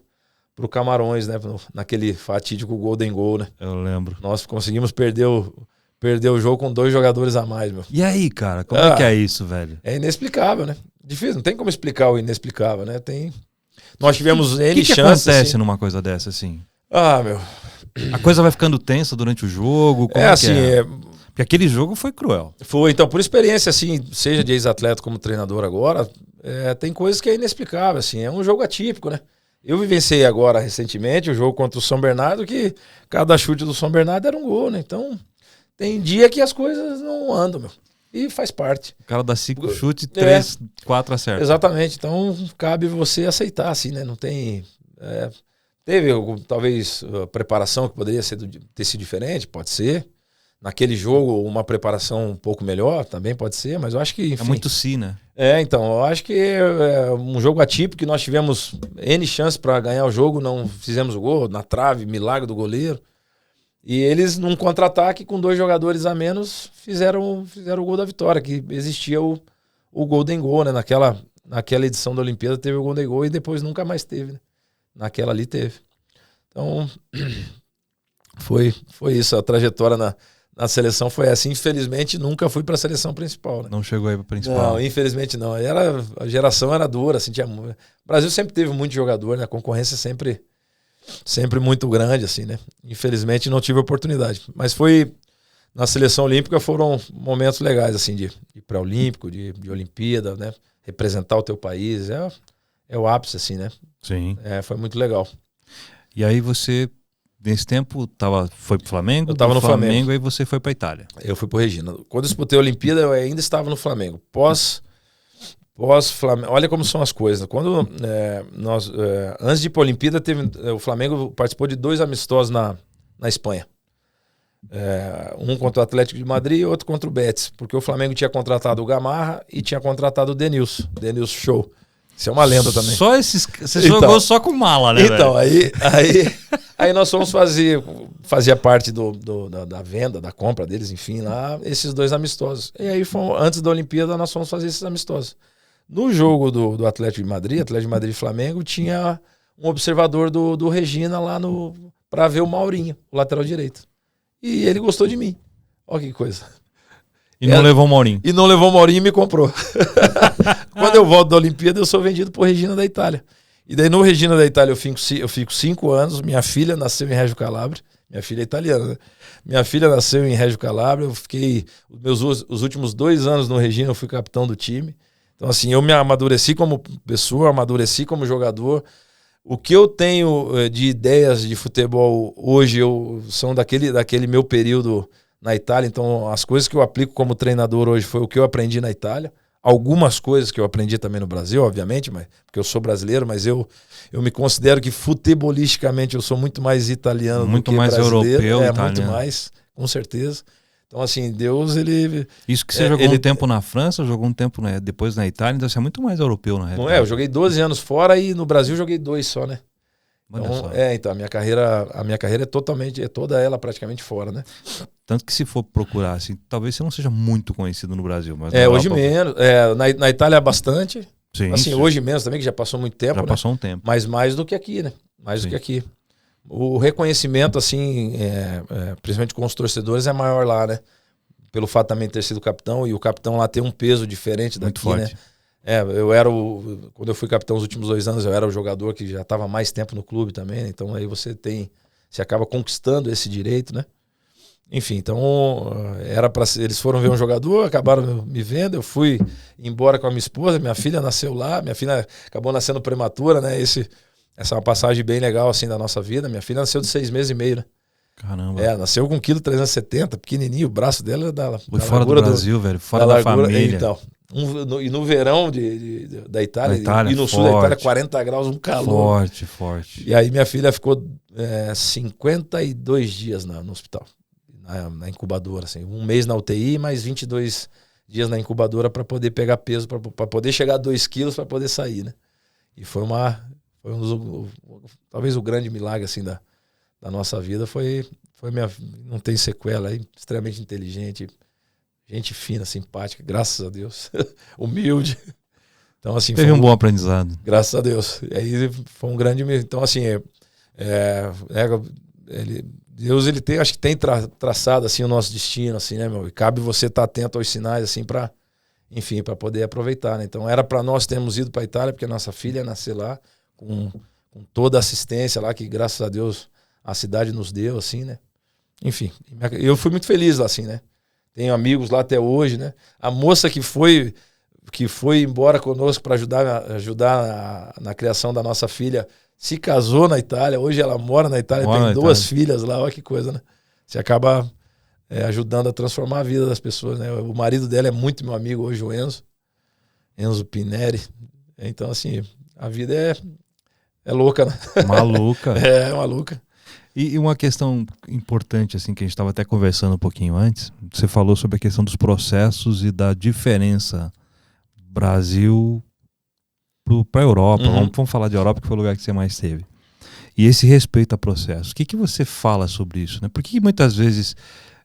Camarões, né? Naquele fatídico Golden Goal, né? Eu lembro. Nós conseguimos perder o jogo com 2 jogadores a mais, meu. E aí, cara? Como é que é isso, velho? É inexplicável, né? Difícil, não tem como explicar o inexplicável, né? Nós tivemos N chances. O que acontece assim, numa coisa dessa, assim? Meu... A coisa vai ficando tensa durante o jogo? Como assim... Porque aquele jogo foi cruel. Foi, então, por experiência, assim, seja de ex-atleta como treinador agora, tem coisas que é inexplicável, assim. É um jogo atípico, né? Eu vivenciei agora, recentemente, o jogo contra o São Bernardo, que cada chute do São Bernardo era um gol, né? Então, tem dia que as coisas não andam, meu. E faz parte. O cara dá 5 chutes e 3, 4 acerta. Exatamente. Então, cabe você aceitar, assim, né? Não tem... teve, talvez, a preparação que poderia ter sido diferente, pode ser. Naquele jogo, uma preparação um pouco melhor, também pode ser, mas eu acho que, enfim... É muito sim, né? Então, eu acho que é um jogo atípico, que nós tivemos N chances para ganhar o jogo, não fizemos o gol, na trave, milagre do goleiro. E eles, num contra-ataque, com 2 jogadores a menos, fizeram o gol da vitória, que existia o Golden Goal, né? Naquela edição da Olimpíada teve o Golden Goal e depois nunca mais teve, né? Naquela ali teve. Então, foi isso, a trajetória na seleção foi assim. Infelizmente, nunca fui para a seleção principal, né? Não chegou aí para principal. Não, infelizmente não. A geração era dura, assim, o Brasil sempre teve muito jogador, né? A concorrência sempre muito grande, assim, né? Infelizmente não tive oportunidade. Mas na seleção olímpica foram momentos legais, assim, de pré-olímpico, de Olimpíada, né? Representar o teu país. É o ápice, assim, né? Sim. Foi muito legal. E aí você... Nesse tempo, foi pro Flamengo? Eu estava no Flamengo. Aí você foi pra Itália. Eu fui pro Regina. Quando eu disputei a Olimpíada, eu ainda estava no Flamengo. Pós-Flamengo, olha como são as coisas. Quando antes de ir pra Olimpíada, o Flamengo participou de 2 amistosos na Espanha. Um contra o Atlético de Madrid e outro contra o Betis. Porque o Flamengo tinha contratado o Gamarra e tinha contratado o Denilson Show. Isso é uma lenda também. Só esses. Você Então, jogou só com mala, né? Então, velho? aí nós fomos fazia parte da venda, da compra deles, enfim, lá, esses 2 amistosos. E aí, antes da Olimpíada, nós fomos fazer esses amistosos. No jogo do Atlético de Madrid e Flamengo, tinha um observador do Regina lá para ver o Maurinho, o lateral direito. E ele gostou de mim. Olha que coisa. E não levou o Maurinho. E não levou o Maurinho e me comprou. Quando eu volto da Olimpíada, eu sou vendido por Regina da Itália. E daí no Regina da Itália eu fico 5 anos. Minha filha nasceu em Reggio Calabria. Minha filha é italiana, né? Minha filha nasceu em Reggio Calabria. Eu fiquei os últimos 2 anos no Regina, eu fui capitão do time. Então, assim, eu me amadureci como pessoa, amadureci como jogador. O que eu tenho de ideias de futebol hoje são daquele meu período na Itália. Então, as coisas que eu aplico como treinador hoje foi o que eu aprendi na Itália. Algumas coisas que eu aprendi também no Brasil, obviamente, porque eu sou brasileiro, mas eu me considero que futebolisticamente eu sou muito mais italiano muito do que mais brasileiro. Europeu, muito mais, com certeza. Então, assim, Deus, ele... Isso que você jogou um tempo na França, jogou um tempo depois na Itália, então você é muito mais europeu na realidade. Não eu joguei 12 anos fora e no Brasil joguei 2 só, né? Então, então a minha carreira é toda ela praticamente fora, né? Tanto que se for procurar, assim, talvez você não seja muito conhecido no Brasil. Mas hoje menos. Na Itália bastante. Sim, assim, sim. Hoje menos também, que já passou muito tempo. Já passou um tempo. Mas mais do que aqui, né? Do que aqui. O reconhecimento, assim, principalmente com os torcedores, é maior lá, né? Pelo fato também de ter sido capitão, e o capitão lá tem um peso diferente daqui, muito forte, né? Quando eu fui capitão os últimos 2 anos, eu era o jogador que já estava mais tempo no clube também, né? Então aí você acaba conquistando esse direito, né? Enfim, então eles foram ver um jogador, acabaram me vendo, eu fui embora com a minha esposa, minha filha nasceu lá, minha filha acabou nascendo prematura, né? Essa é uma passagem bem legal assim da nossa vida. Minha filha nasceu de 6 meses e meio, né? Caramba. Nasceu com 1,370 kg, pequenininho, o braço dela foi fora do Brasil, velho, fora da família. Então, e no verão da Itália, e no sul da Itália, 40 graus, um calor. Forte. E aí minha filha ficou 52 dias no hospital, na incubadora, assim, 1 mês na UTI, mais 22 dias na incubadora para poder pegar peso, para poder chegar a 2 quilos para poder sair, né? E foi talvez o grande milagre assim da nossa vida foi não tem sequela, extremamente inteligente, gente fina, simpática, graças a Deus, humilde. Então, assim, teve um bom aprendizado. Graças a Deus. E aí foi um grande... Então, assim, Deus, ele tem, acho que tem traçado, assim, o nosso destino, assim, né, meu? E cabe você estar atento aos sinais, assim, para poder aproveitar, né? Então, era para nós termos ido para a Itália, porque a nossa filha ia nascer lá, com toda a assistência lá, que graças a Deus a cidade nos deu, assim, né? Enfim, eu fui muito feliz lá, assim, né? Tenho amigos lá até hoje, né? A moça que foi embora conosco para ajudar na criação da nossa filha se casou na Itália. Hoje ela mora na Itália, tem 2 filhas lá. Olha que coisa, né? Você acaba ajudando a transformar a vida das pessoas, né? O marido dela é muito meu amigo hoje, o Enzo Pineri. Então, assim, a vida é louca, né? Maluca. É maluca. E uma questão importante, assim, que a gente estava até conversando um pouquinho antes, você falou sobre a questão dos processos e da diferença Brasil para a Europa. Vamos falar de Europa, que foi o lugar que você mais teve. E esse respeito a processos. O que você fala sobre isso, né? Por que muitas vezes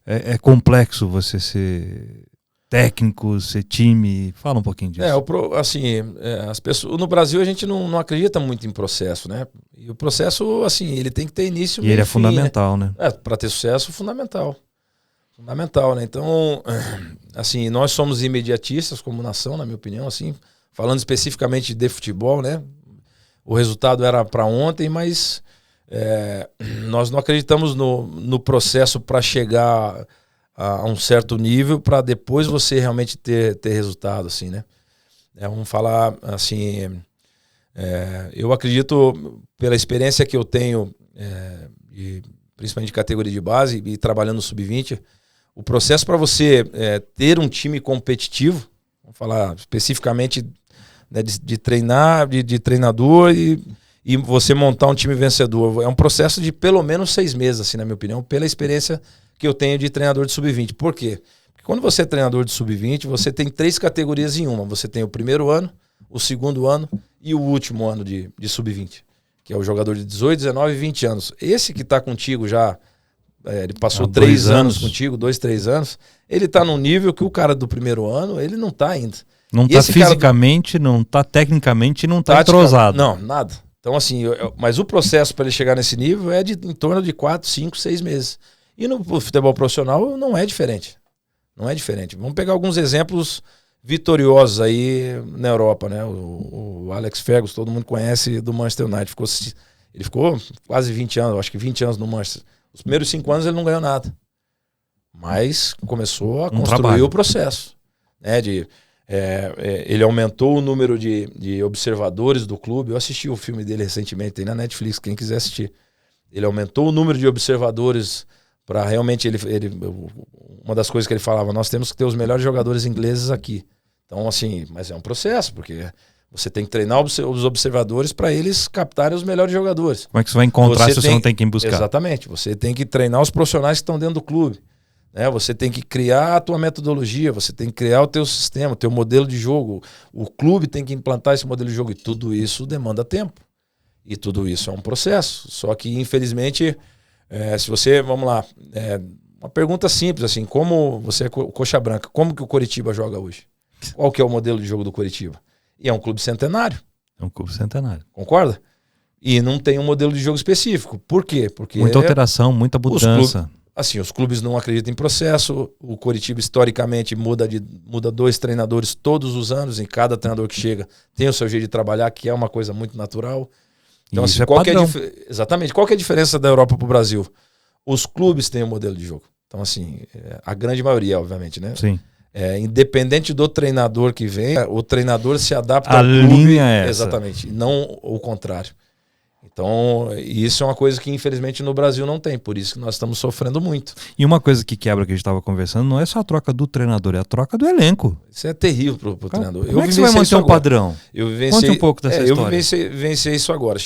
é complexo você ser técnico, ser time? Fala um pouquinho disso. As pessoas no Brasil a gente não acredita muito em processo, né? E o processo, assim, ele tem que ter início, meio e ele é fim, fundamental, né? Para ter sucesso, fundamental, né? Então, assim, nós somos imediatistas como nação, na minha opinião, assim, falando especificamente de futebol, né? O resultado era para ontem, mas nós não acreditamos no processo para chegar a um certo nível para depois você realmente ter resultado, assim, né? Vamos falar assim, eu acredito, pela experiência que eu tenho, principalmente de categoria de base e trabalhando no sub-20, o processo para você ter um time competitivo, vamos falar especificamente, né, de treinar, de treinador e você montar um time vencedor, é um processo de pelo menos 6 meses, assim, na minha opinião, pela experiência que eu tenho de treinador de sub-20. Por quê? Porque quando você é treinador de sub-20, você tem 3 categorias em uma. Você tem o primeiro ano, o segundo ano e o último ano de sub-20, que é o jogador de 18, 19 e 20 anos. Esse que está contigo já, ele passou 3 anos contigo, 2, 3 anos, ele está num nível que o cara do primeiro ano, ele não está ainda. Não está fisicamente, não está tecnicamente, não está entrosado. Não, nada. Então, assim, mas o processo para ele chegar nesse nível é em torno de 4, 5, 6 meses. E no futebol profissional não é diferente. Não é diferente. Vamos pegar alguns exemplos vitoriosos aí na Europa, né? O Alex Ferguson, todo mundo conhece, do Manchester United. Ele ficou quase 20 anos, acho que 20 anos no Manchester. Os primeiros 5 anos ele não ganhou nada. Mas começou a construir o processo. Né? Ele aumentou o número de observadores do clube. Eu assisti o filme dele recentemente, tem na Netflix, quem quiser assistir. Ele aumentou o número de observadores para realmente uma das coisas que ele falava, nós temos que ter os melhores jogadores ingleses aqui. Então, assim, mas é um processo, porque você tem que treinar os observadores para eles captarem os melhores jogadores. Como é que você vai encontrar se você não tem quem buscar? Exatamente. Você tem que treinar os profissionais que estão dentro do clube. Né? Você tem que criar a tua metodologia, você tem que criar o teu sistema, o teu modelo de jogo. O clube tem que implantar esse modelo de jogo. E tudo isso demanda tempo. E tudo isso é um processo. Só que, infelizmente, se você, vamos lá, uma pergunta simples, assim, como você é coxa branca, como que o Coritiba joga hoje? Qual que é o modelo de jogo do Coritiba? E é um clube centenário. É um clube centenário. Concorda? E não tem um modelo de jogo específico. Por quê? Porque muita alteração, muita mudança. Os clubes não acreditam em processo. O Coritiba, historicamente, muda 2 treinadores todos os anos. E cada treinador que chega tem o seu jeito de trabalhar, que é uma coisa muito natural. Então, assim, exatamente. Qual que é a diferença da Europa para o Brasil? Os clubes têm um modelo de jogo. Então, assim, a grande maioria, obviamente, né? Sim. Independente do treinador que vem, o treinador se adapta ao clube. Linha é essa. Exatamente, não o contrário. Então, isso é uma coisa que infelizmente no Brasil não tem, por isso que nós estamos sofrendo muito. E uma coisa que quebra que a gente estava conversando, não é só a troca do treinador, é a troca do elenco. Isso é terrível pro treinador. Como é que você vai manter um padrão? Conte um pouco dessa história. Eu vivenciei isso agora.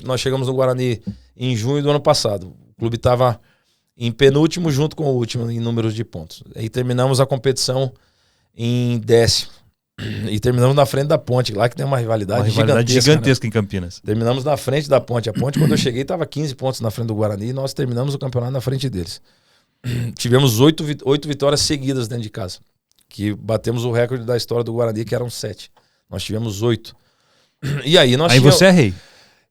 Nós chegamos no Guarani em junho do ano passado. O clube estava em penúltimo junto com o último em números de pontos. Aí terminamos a competição em 10º. E terminamos na frente da Ponte, lá que tem uma rivalidade gigantesca, né? Em Campinas. Terminamos na frente da Ponte. A Ponte, quando eu cheguei, estava 15 pontos na frente do Guarani e nós terminamos o campeonato na frente deles. Tivemos 8 vitórias seguidas dentro de casa, que batemos o recorde da história do Guarani, que eram 7. Nós tivemos 8. E aí você é rei.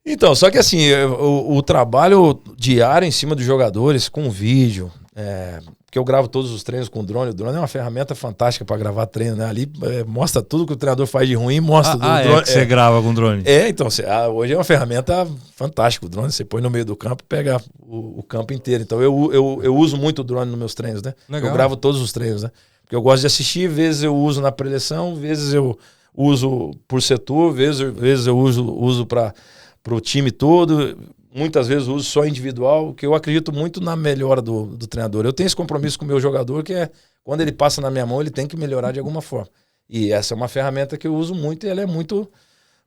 Então, só que assim, o trabalho diário em cima dos jogadores, com vídeo, porque eu gravo todos os treinos com drone. O drone é uma ferramenta fantástica para gravar treino, né? Ali mostra tudo que o treinador faz de ruim, mostra. Drone. Que você grava com drone. Então, hoje é uma ferramenta fantástica. O drone você põe no meio do campo, pega o campo inteiro. Então eu uso muito o drone nos meus treinos, né? Legal. Eu gravo todos os treinos, né? Porque eu gosto de assistir, vezes eu uso na preleção, vezes eu uso por setor, vezes eu uso para o time todo. Muitas vezes uso só individual, que eu acredito muito na melhora do treinador. Eu tenho esse compromisso com o meu jogador, que é quando ele passa na minha mão, ele tem que melhorar de alguma forma. E essa é uma ferramenta que eu uso muito e ela é muito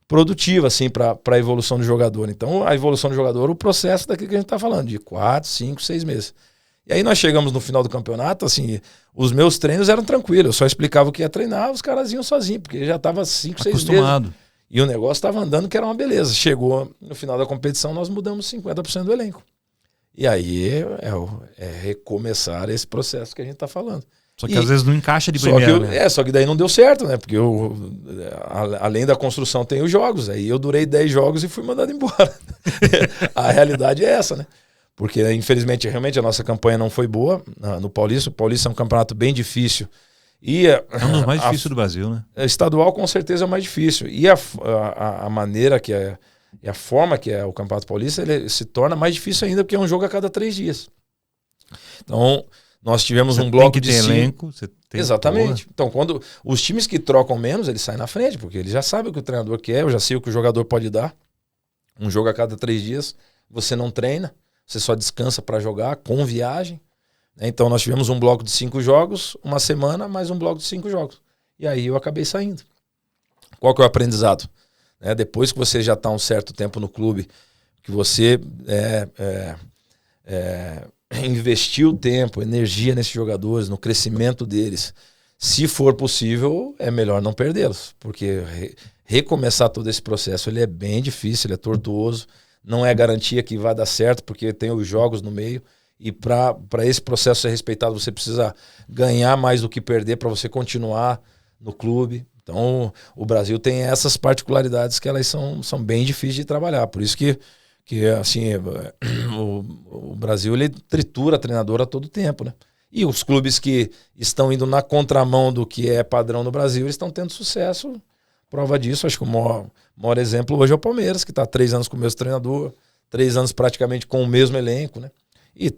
produtiva assim, para a evolução do jogador. Então, a evolução do jogador, o processo daquilo que a gente está falando, de 4, 5, 6 meses. E aí nós chegamos no final do campeonato, assim, os meus treinos eram tranquilos, eu só explicava o que ia treinar, os caras iam sozinhos, porque já estava 5, 6 meses. E o negócio estava andando, que era uma beleza. Chegou no final da competição, nós mudamos 50% do elenco. E aí é recomeçar esse processo que a gente está falando. Só que às vezes não encaixa de primeira, né? Só que daí não deu certo, né? Porque além da construção tem os jogos. Aí eu durei 10 jogos e fui mandado embora. A realidade é essa, né? Porque infelizmente, realmente a nossa campanha não foi boa no Paulista. O Paulista é um campeonato bem difícil. É um dos mais difíceis do Brasil, né? Estadual com certeza é o mais difícil. E a maneira que é, e a forma que é o Campeonato Paulista, ele se torna mais difícil ainda, porque é um jogo a cada 3 dias. Então, nós tivemos um bloco de elenco. Exatamente. Então, quando os times que trocam menos, eles saem na frente, porque eles já sabem o que o treinador quer, eu já sei o que o jogador pode dar. Um jogo a cada 3 dias, você não treina, você só descansa para jogar, com viagem. Então nós tivemos um bloco de 5 jogos, uma semana, mais um bloco de 5 jogos. E aí eu acabei saindo. Qual que é o aprendizado? Depois que você já está um certo tempo no clube, que você investiu tempo, energia nesses jogadores, no crescimento deles, se for possível, é melhor não perdê-los, porque recomeçar todo esse processo ele é bem difícil, ele é tortuoso, não é garantia que vai dar certo, porque tem os jogos no meio, e para esse processo ser respeitado, você precisa ganhar mais do que perder para você continuar no clube. Então, o Brasil tem essas particularidades que elas são bem difíceis de trabalhar, por isso que assim, o Brasil ele tritura treinador a todo tempo, né? E os clubes que estão indo na contramão do que é padrão no Brasil, eles estão tendo sucesso. Prova disso, acho que o maior exemplo hoje é o Palmeiras, que está há 3 anos com o mesmo treinador, 3 anos praticamente com o mesmo elenco, né? E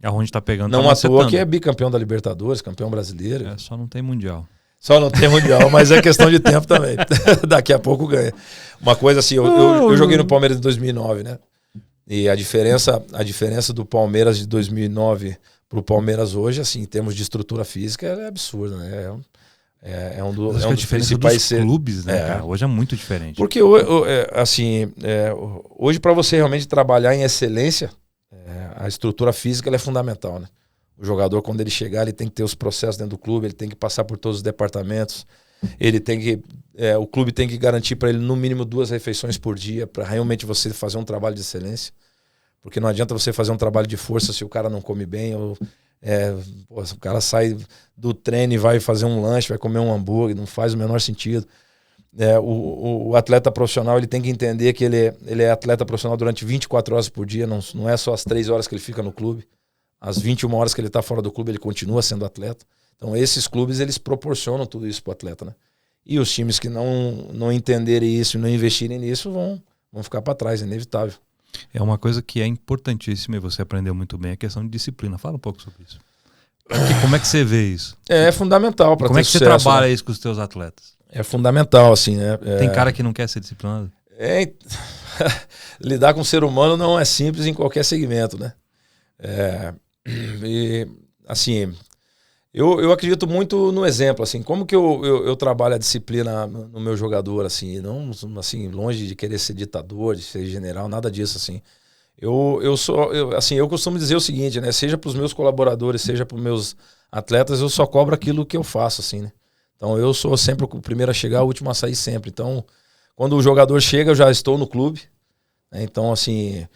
aonde está pegando, não à toa que é bicampeão da Libertadores, campeão brasileiro. Só não tem Mundial. Só não tem Mundial, mas é questão de tempo também. Daqui a pouco ganha. Uma coisa assim, eu joguei no Palmeiras em 2009, né? E a diferença do Palmeiras de 2009 para o Palmeiras hoje, assim, em termos de estrutura física, é absurda, né? É um dos principais clubes, né, cara? Hoje é muito diferente. Porque, assim, hoje para você realmente trabalhar em excelência, a estrutura física ela é fundamental, né? O jogador, quando ele chegar, ele tem que ter os processos dentro do clube, ele tem que passar por todos os departamentos, ele tem que, o clube tem que garantir para ele no mínimo 2 refeições por dia, para realmente você fazer um trabalho de excelência. Porque não adianta você fazer um trabalho de força se o cara não come bem, ou o cara sai do treino e vai fazer um lanche, vai comer um hambúrguer, não faz o menor sentido. O atleta profissional ele tem que entender que ele é atleta profissional durante 24 horas por dia, não é só as 3 horas que ele fica no clube. As 21 horas que ele está fora do clube, ele continua sendo atleta. Então esses clubes eles proporcionam tudo isso para o atleta, né? E os times que não entenderem isso e não investirem nisso vão ficar para trás, é inevitável. É uma coisa que é importantíssima e você aprendeu muito bem, a questão de disciplina. Fala um pouco sobre isso. Como é que você vê isso? É fundamental para ter sucesso. Como é que você trabalha isso com os teus atletas? É fundamental, assim, né? Tem cara que não quer ser disciplinado? Lidar com o ser humano não é simples em qualquer segmento, né? E, assim, eu acredito muito no exemplo, assim, como que eu trabalho a disciplina no meu jogador, assim, não, assim, longe de querer ser ditador, de ser general, nada disso, assim. Eu costumo dizer o seguinte, né, seja para os meus colaboradores, seja para os meus atletas, eu só cobro aquilo que eu faço, assim, né. Então eu sou sempre o primeiro a chegar, o último a sair sempre. Então, quando o jogador chega, eu já estou no clube, né? Então, assim,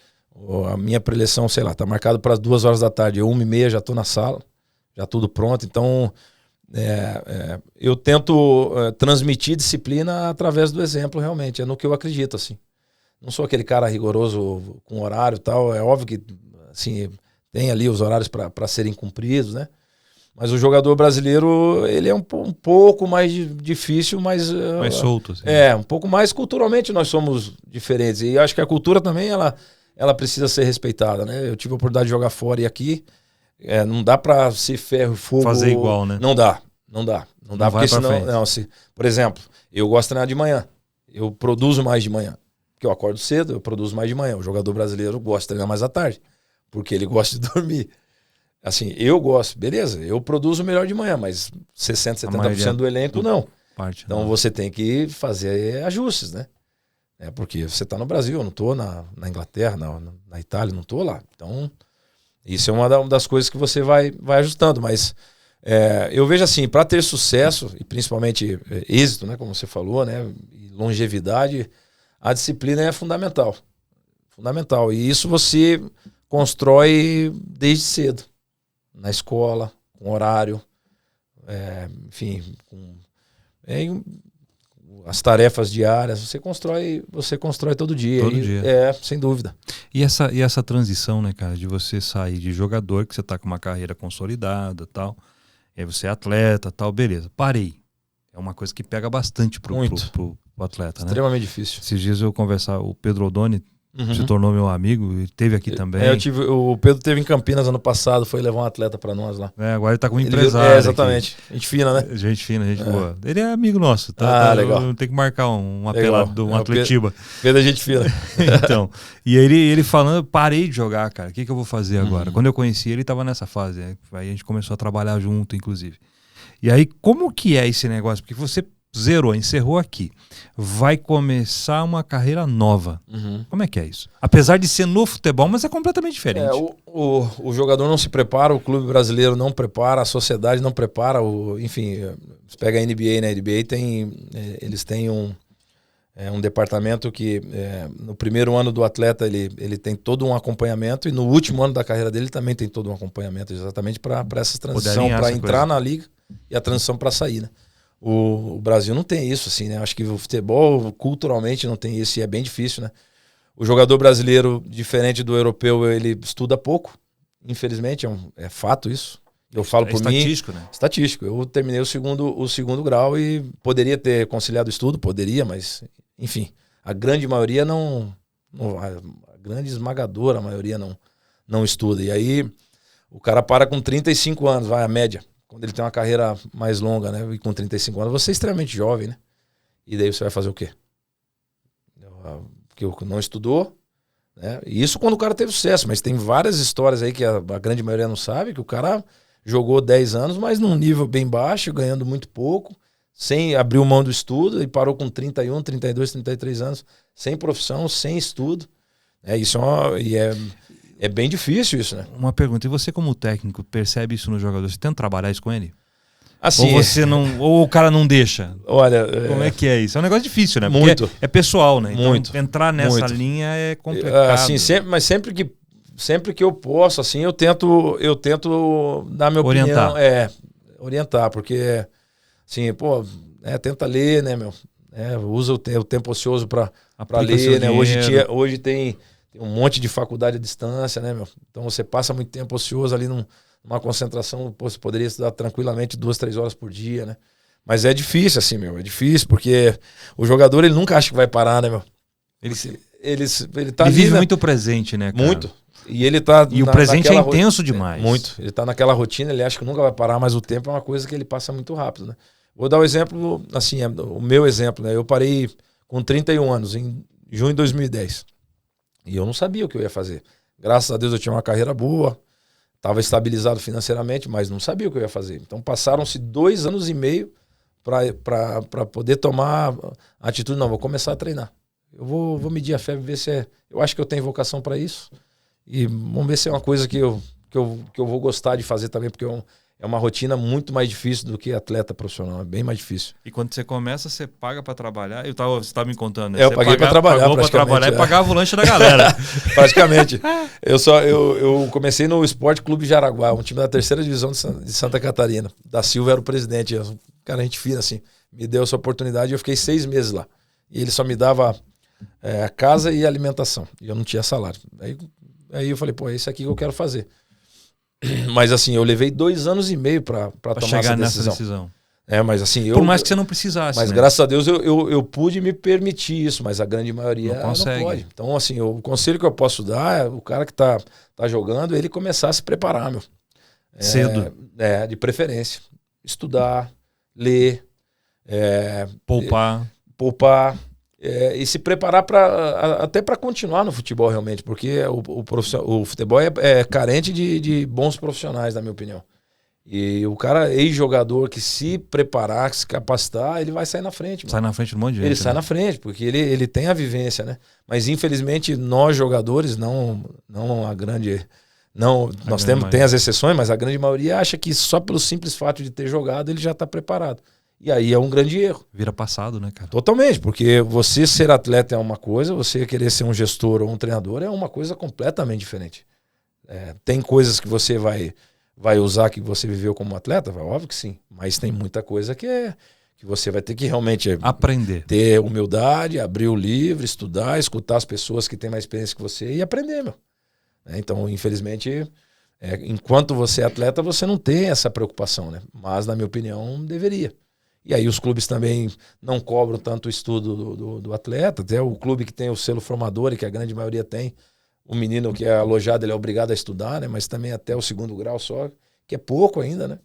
a minha preleção, sei lá, tá marcado para as 2 horas da tarde, eu 1h30 já estou na sala, já tudo pronto. Então, eu tento transmitir disciplina através do exemplo, realmente. É no que eu acredito, assim. Não sou aquele cara rigoroso com horário e tal. É óbvio que, assim, tem ali os horários para serem cumpridos, né? Mas o jogador brasileiro, ele é um pouco mais difícil, mas... mais solto, assim. Um pouco mais culturalmente nós somos diferentes. E acho que a cultura também, ela precisa ser respeitada, né? Eu tive a oportunidade de jogar fora e aqui... não dá pra ser ferro e fogo. Fazer igual, né? Não dá. Porque senão, por exemplo, eu gosto de treinar de manhã. Eu produzo mais de manhã. Porque eu acordo cedo, eu produzo mais de manhã. O jogador brasileiro gosta de treinar mais à tarde. Porque ele gosta de dormir. Assim, eu gosto, beleza, eu produzo melhor de manhã, mas 60%, 70% do elenco não. Então você tem que fazer ajustes, né? Porque você tá no Brasil, eu não tô na Inglaterra, na Itália, não tô lá. Então... isso é uma das coisas que você vai ajustando, mas eu vejo assim, para ter sucesso, e principalmente êxito, né, como você falou, né, e longevidade, a disciplina é fundamental. Fundamental. E isso você constrói desde cedo, na escola, com horário, enfim, com as tarefas diárias, você constrói todo dia. Todo dia. Sem dúvida. E essa transição, né, cara, de você sair de jogador, que você tá com uma carreira consolidada, tal, e aí você é atleta, tal, beleza, parei. É uma coisa que pega bastante pro atleta, né? Extremamente difícil. Esses dias eu conversar, o Pedro Odoni se tornou meu amigo, ele esteve aqui também. O Pedro esteve em Campinas ano passado, foi levar um atleta pra nós lá. Agora ele tá com um empresário. Exatamente. Aqui. Gente fina, né? Gente fina, gente boa. Ele é amigo nosso, tá? Legal. Tem que marcar um apelado, um Atletiba. Pedro é gente fina. Então, e ele falando, parei de jogar, cara, o que eu vou fazer agora? Quando eu conheci ele, tava nessa fase, aí a gente começou a trabalhar junto, inclusive. E aí, como que é esse negócio? Porque você zerou, encerrou aqui, vai começar uma carreira nova. Uhum. Como é que é isso? Apesar de ser no futebol, mas é completamente diferente. O jogador não se prepara, o clube brasileiro não prepara, a sociedade não prepara. Enfim, você pega a NBA, né? A NBA eles têm um departamento que no primeiro ano do atleta ele tem todo um acompanhamento, e no último ano da carreira dele também tem todo um acompanhamento, exatamente para essa transição, para entrar na liga e a transição para sair, né? O Brasil não tem isso, assim, né? Acho que o futebol culturalmente não tem isso, e é bem difícil, né? O jogador brasileiro, diferente do europeu, ele estuda pouco, infelizmente, é fato isso. Eu falo por mim. Estatístico, né? Estatístico. Eu terminei o segundo grau e poderia ter conciliado o estudo, poderia, mas, enfim, a grande maioria a grande esmagadora maioria não estuda. E aí o cara para com 35 anos, vai a média. Quando ele tem uma carreira mais longa, né? E com 35 anos, você é extremamente jovem, né? E daí você vai fazer o quê? Porque não estudou, né? E isso quando o cara teve sucesso, mas tem várias histórias aí que a grande maioria não sabe, que o cara jogou 10 anos, mas num nível bem baixo, ganhando muito pouco, sem abrir mão do estudo, e parou com 31, 32, 33 anos, sem profissão, sem estudo. Isso é bem difícil isso, né? Uma pergunta, e você como técnico percebe isso no jogador? Você tenta trabalhar isso com ele? Assim, ou você não, ou o cara não deixa? Olha, como é que é isso? É um negócio difícil, né? Muito. Porque é pessoal, né? Então, muito. Entrar nessa linha é complicado. Assim, sempre que eu posso, assim, eu tento dar minha opinião, orientar, porque assim, tenta ler, né, meu? Usa o tempo ocioso para ler, né? Hoje tem um monte de faculdade à distância, né, meu? Então você passa muito tempo ocioso ali numa concentração, você poderia estudar tranquilamente 2, 3 horas por dia, né? Mas é difícil, assim, meu. É difícil, porque o jogador, ele nunca acha que vai parar, né, meu? Ele tá ali, vive, né? Muito o presente, né, cara? Muito. E ele tá. E o presente é intenso demais. Muito. Ele tá naquela rotina, ele acha que nunca vai parar, mas o tempo é uma coisa que ele passa muito rápido, né? Vou dar um exemplo, assim, o meu exemplo, né? Eu parei com 31 anos, em junho de 2010. E eu não sabia o que eu ia fazer. Graças a Deus eu tinha uma carreira boa, estava estabilizado financeiramente, mas não sabia o que eu ia fazer. Então passaram-se 2 anos e meio para poder tomar a atitude. Não, vou começar a treinar. Eu vou medir a febre, ver se eu acho que eu tenho vocação para isso. E vamos ver se é uma coisa que eu vou gostar de fazer também, porque é uma rotina muito mais difícil do que atleta profissional, é bem mais difícil. E quando você começa, você paga para trabalhar? Você estava me contando, né? Eu paguei para trabalhar, pagou para trabalhar e pagava o lanche da galera. Praticamente. Eu comecei no Esporte Clube Jaraguá, um time da 3ª divisão de Santa Catarina. Da Silva era o presidente, cara, gente fina, assim. Me deu essa oportunidade e eu fiquei 6 meses lá. E ele só me dava a casa e a alimentação. E eu não tinha salário. Aí eu falei, é isso aqui que eu quero fazer. Mas assim, eu levei 2 anos e meio para tomar chegar essa nessa decisão. Mas assim, por mais que você não precisasse. Mas né? graças a Deus eu pude me permitir isso, mas a grande maioria não pode. Então, assim, o conselho que eu posso dar é o cara que tá jogando, ele começar a se preparar, meu. Cedo. De preferência. Estudar, ler, poupar. E se preparar até para continuar no futebol realmente, porque o futebol é carente de bons profissionais, na minha opinião. E o cara, ex-jogador, que se preparar, que se capacitar, ele vai sair na frente. Sai na frente de um monte de gente. Ele sai na frente, porque ele tem a vivência, né? Mas infelizmente nós jogadores, não a grande... Nós tem as exceções, mas a grande maioria acha que só pelo simples fato de ter jogado ele já está preparado. E aí é um grande erro. Vira passado, né, cara? Totalmente, porque você ser atleta é uma coisa, você querer ser um gestor ou um treinador é uma coisa completamente diferente. Tem coisas que você vai usar que você viveu como atleta? Óbvio que sim. Mas tem muita coisa que você vai ter que realmente aprender. Ter humildade, abrir o livro, estudar, escutar as pessoas que têm mais experiência que você e aprender, meu. Então, infelizmente, enquanto você é atleta, você não tem essa preocupação, né? Mas, na minha opinião, deveria. E aí os clubes também não cobram tanto o estudo do atleta. Até o clube que tem o selo formador, e que a grande maioria tem, o menino que é alojado, ele é obrigado a estudar, né? Mas também até o 2º grau só, que é pouco ainda, né?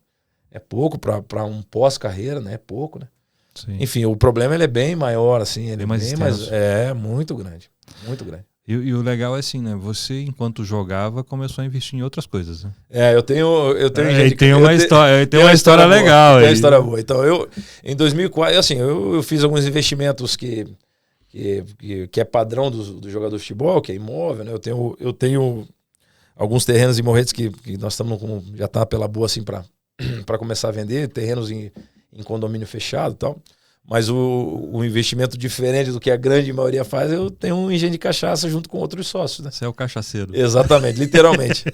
É pouco para um pós-carreira, né? É pouco, né? Sim. Enfim, o problema ele é bem maior, assim. Ele mais muito grande. Muito grande. E o legal é assim, né? Você, enquanto jogava, começou a investir em outras coisas, né? Eu tenho Tem uma história legal. Tem uma história boa. Então, em 2004, assim, eu fiz alguns investimentos que é padrão do jogador de futebol, que é imóvel, né? Eu tenho alguns terrenos em Morretes que nós estamos já tá pela boa, assim, para começar a vender, terrenos em condomínio fechado e tal. Mas o investimento diferente do que a grande maioria faz, eu tenho um engenho de cachaça junto com outros sócios, né? Você é o cachaceiro. Exatamente, literalmente.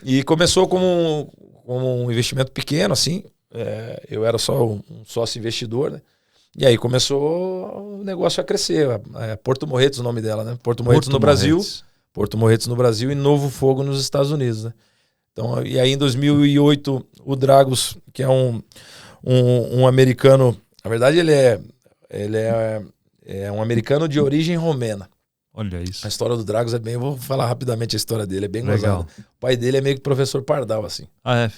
E começou como um investimento pequeno, assim. Eu era só um sócio investidor, né? E aí começou o negócio a crescer. Porto Morretes, o nome dela, né? Porto Morretes no Brasil. Porto Morretes no Brasil e Novo Fogo nos Estados Unidos, né? Então, e aí em 2008, o Dragos, que é um americano... Na verdade, ele é um americano de origem romena. Olha isso. A história do Dragos é bem... Eu vou falar rapidamente a história dele, é bem legal. gozada. O pai dele é meio que professor Pardal, assim.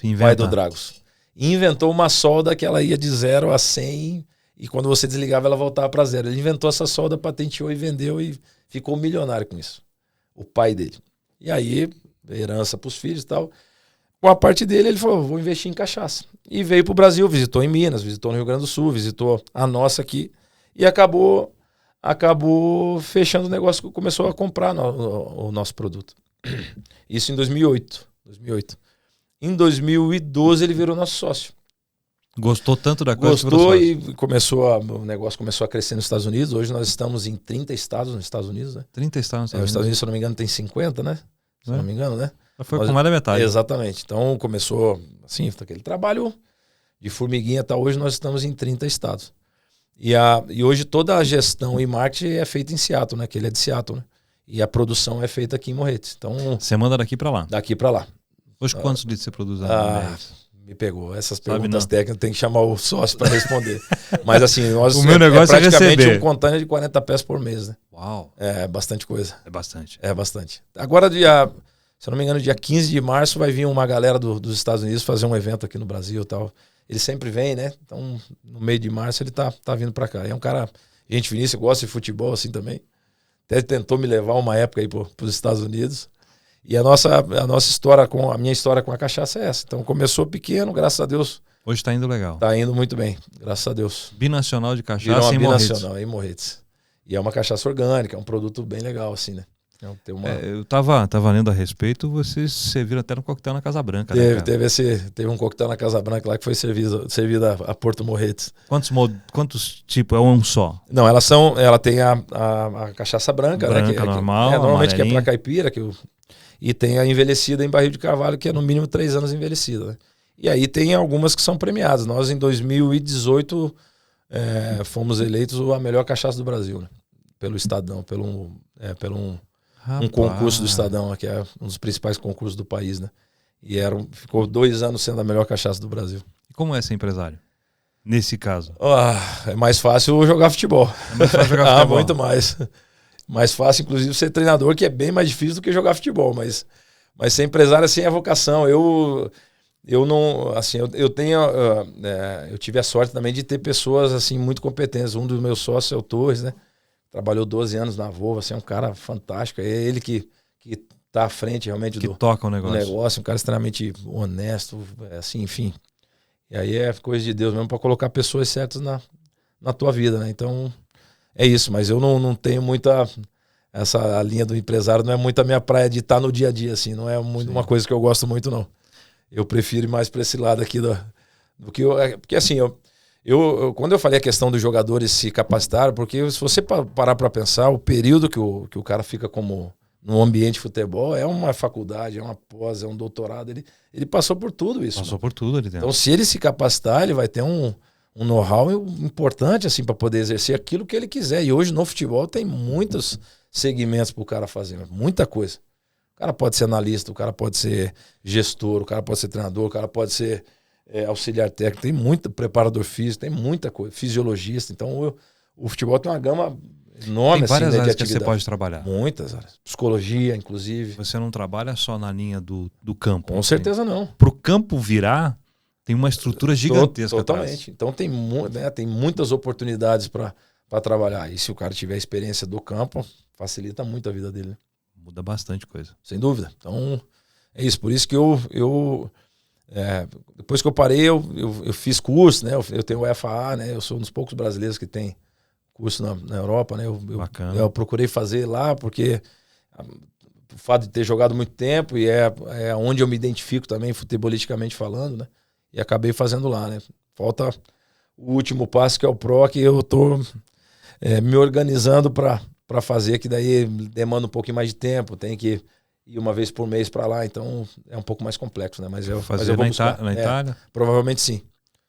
Inventa. Pai do Dragos. E inventou uma solda que ela ia de 0 a 100 e quando você desligava ela voltava para 0. Ele inventou essa solda, patenteou e vendeu e ficou milionário com isso. O pai dele. E aí, herança para os filhos e tal. Com a parte dele, ele falou, vou investir em cachaça. E veio para o Brasil, visitou em Minas, visitou no Rio Grande do Sul, visitou a nossa aqui. E acabou fechando o negócio, começou a comprar o nosso produto. Isso em 2008. Em 2012, ele virou nosso sócio. Gostou tanto da coisa? Gostou e o negócio começou a crescer nos Estados Unidos. Hoje nós estamos em 30 estados nos Estados Unidos, né? 30 estados nos Estados Unidos. Os Estados Unidos, se eu não me engano, tem 50, né? Se eu não me engano, né? Foi com mais da metade. Exatamente. Então começou assim, aquele trabalho de formiguinha até hoje nós estamos em 30 estados. E hoje toda a gestão e marketing é feita em Seattle, né? Que ele é de Seattle, né? E a produção é feita aqui em Morretes. Então, você manda daqui para lá? Daqui para lá. Hoje quantos litros você produz? Me pegou. Essas perguntas técnicas tem que chamar o sócio para responder. Mas assim, o meu negócio é praticamente um container de 40 peças por mês, né? Uau! É bastante coisa. É bastante. Agora, se eu não me engano, dia 15 de março vai vir uma galera dos Estados Unidos fazer um evento aqui no Brasil e tal. Ele sempre vem, né? Então, no meio de março ele tá vindo para cá. É um cara, gente finíssima, gosta de futebol assim também. Até tentou me levar uma época aí pros Estados Unidos. E a nossa história, a minha história com a cachaça é essa. Então começou pequeno, graças a Deus. Hoje tá indo legal. Tá indo muito bem, graças a Deus. Binacional de cachaça em Morretes. Binacional em Morretes. E é uma cachaça orgânica, é um produto bem legal, assim, né? Eu tava lendo a respeito, vocês serviram até no coquetel na Casa Branca, teve um coquetel na Casa Branca lá que foi servido a Porto Morretes. Quantos tipos? É um só? Não, ela tem a cachaça branca, né? Normal, normalmente que é pra caipira, e tem a envelhecida em barril de carvalho, que é no mínimo 3 anos envelhecida, né? E aí tem algumas que são premiadas. Nós, em 2018, fomos eleitos a melhor cachaça do Brasil, né? Pelo Estadão, pelo um concurso do Estadão, que é um dos principais concursos do país, né? E ficou 2 anos sendo a melhor cachaça do Brasil. E como é ser empresário? Nesse caso? É mais fácil jogar futebol. É mais fácil jogar futebol. Muito mais. Mais fácil, inclusive, ser treinador, que é bem mais difícil do que jogar futebol. Mas ser empresário, assim, é vocação. Eu não, assim, eu tive a sorte também de ter pessoas, assim, muito competentes. Um dos meus sócios é o Torres, né? Trabalhou 12 anos na Volvo, assim, é um cara fantástico. É ele que tá à frente realmente do toca o negócio. Um cara extremamente honesto, assim, enfim. E aí é coisa de Deus mesmo para colocar pessoas certas na tua vida, né? Então, é isso. Mas eu não tenho muita... A linha do empresário não é muito a minha praia de estar no dia a dia, assim. Não é muito uma coisa que eu gosto muito, não. Eu prefiro ir mais para esse lado aqui do que porque, assim, quando eu falei a questão dos jogadores se capacitar, porque se você parar para pensar, o período que o cara fica como no ambiente de futebol é uma faculdade, é uma pós, é um doutorado. Ele passou por tudo isso. Passou por tudo ali dentro. Então, se ele se capacitar, ele vai ter um know-how importante assim para poder exercer aquilo que ele quiser. E hoje no futebol tem muitos segmentos para o cara fazer, muita coisa. O cara pode ser analista, o cara pode ser gestor, o cara pode ser treinador, o cara pode ser auxiliar técnico, tem muito preparador físico, tem muita coisa, fisiologista. Então o futebol tem uma gama enorme. Tem várias assim, áreas que você pode trabalhar. Muitas áreas. Psicologia, inclusive. Você não trabalha só na linha do campo. Com certeza não. Para o campo virar, tem uma estrutura gigantesca. Totalmente. Então tem muitas oportunidades para trabalhar. E se o cara tiver experiência do campo, facilita muito a vida dele, né? Muda bastante coisa. Sem dúvida. Então, é isso. Por isso que depois que eu parei, eu fiz curso, né? Eu tenho o EFA, né? Eu sou um dos poucos brasileiros que tem curso na Europa, né? Bacana. Eu procurei fazer lá, porque o fato de ter jogado muito tempo e é onde eu me identifico também, futebolisticamente falando, né? E acabei fazendo lá, né? Falta o último passo, que é o Pro, que eu tô me organizando para fazer, que daí demanda um pouquinho mais de tempo, tem que ir uma vez por mês para lá, então é um pouco mais complexo, né? Mas eu vou buscar. Na Itália? Provavelmente sim.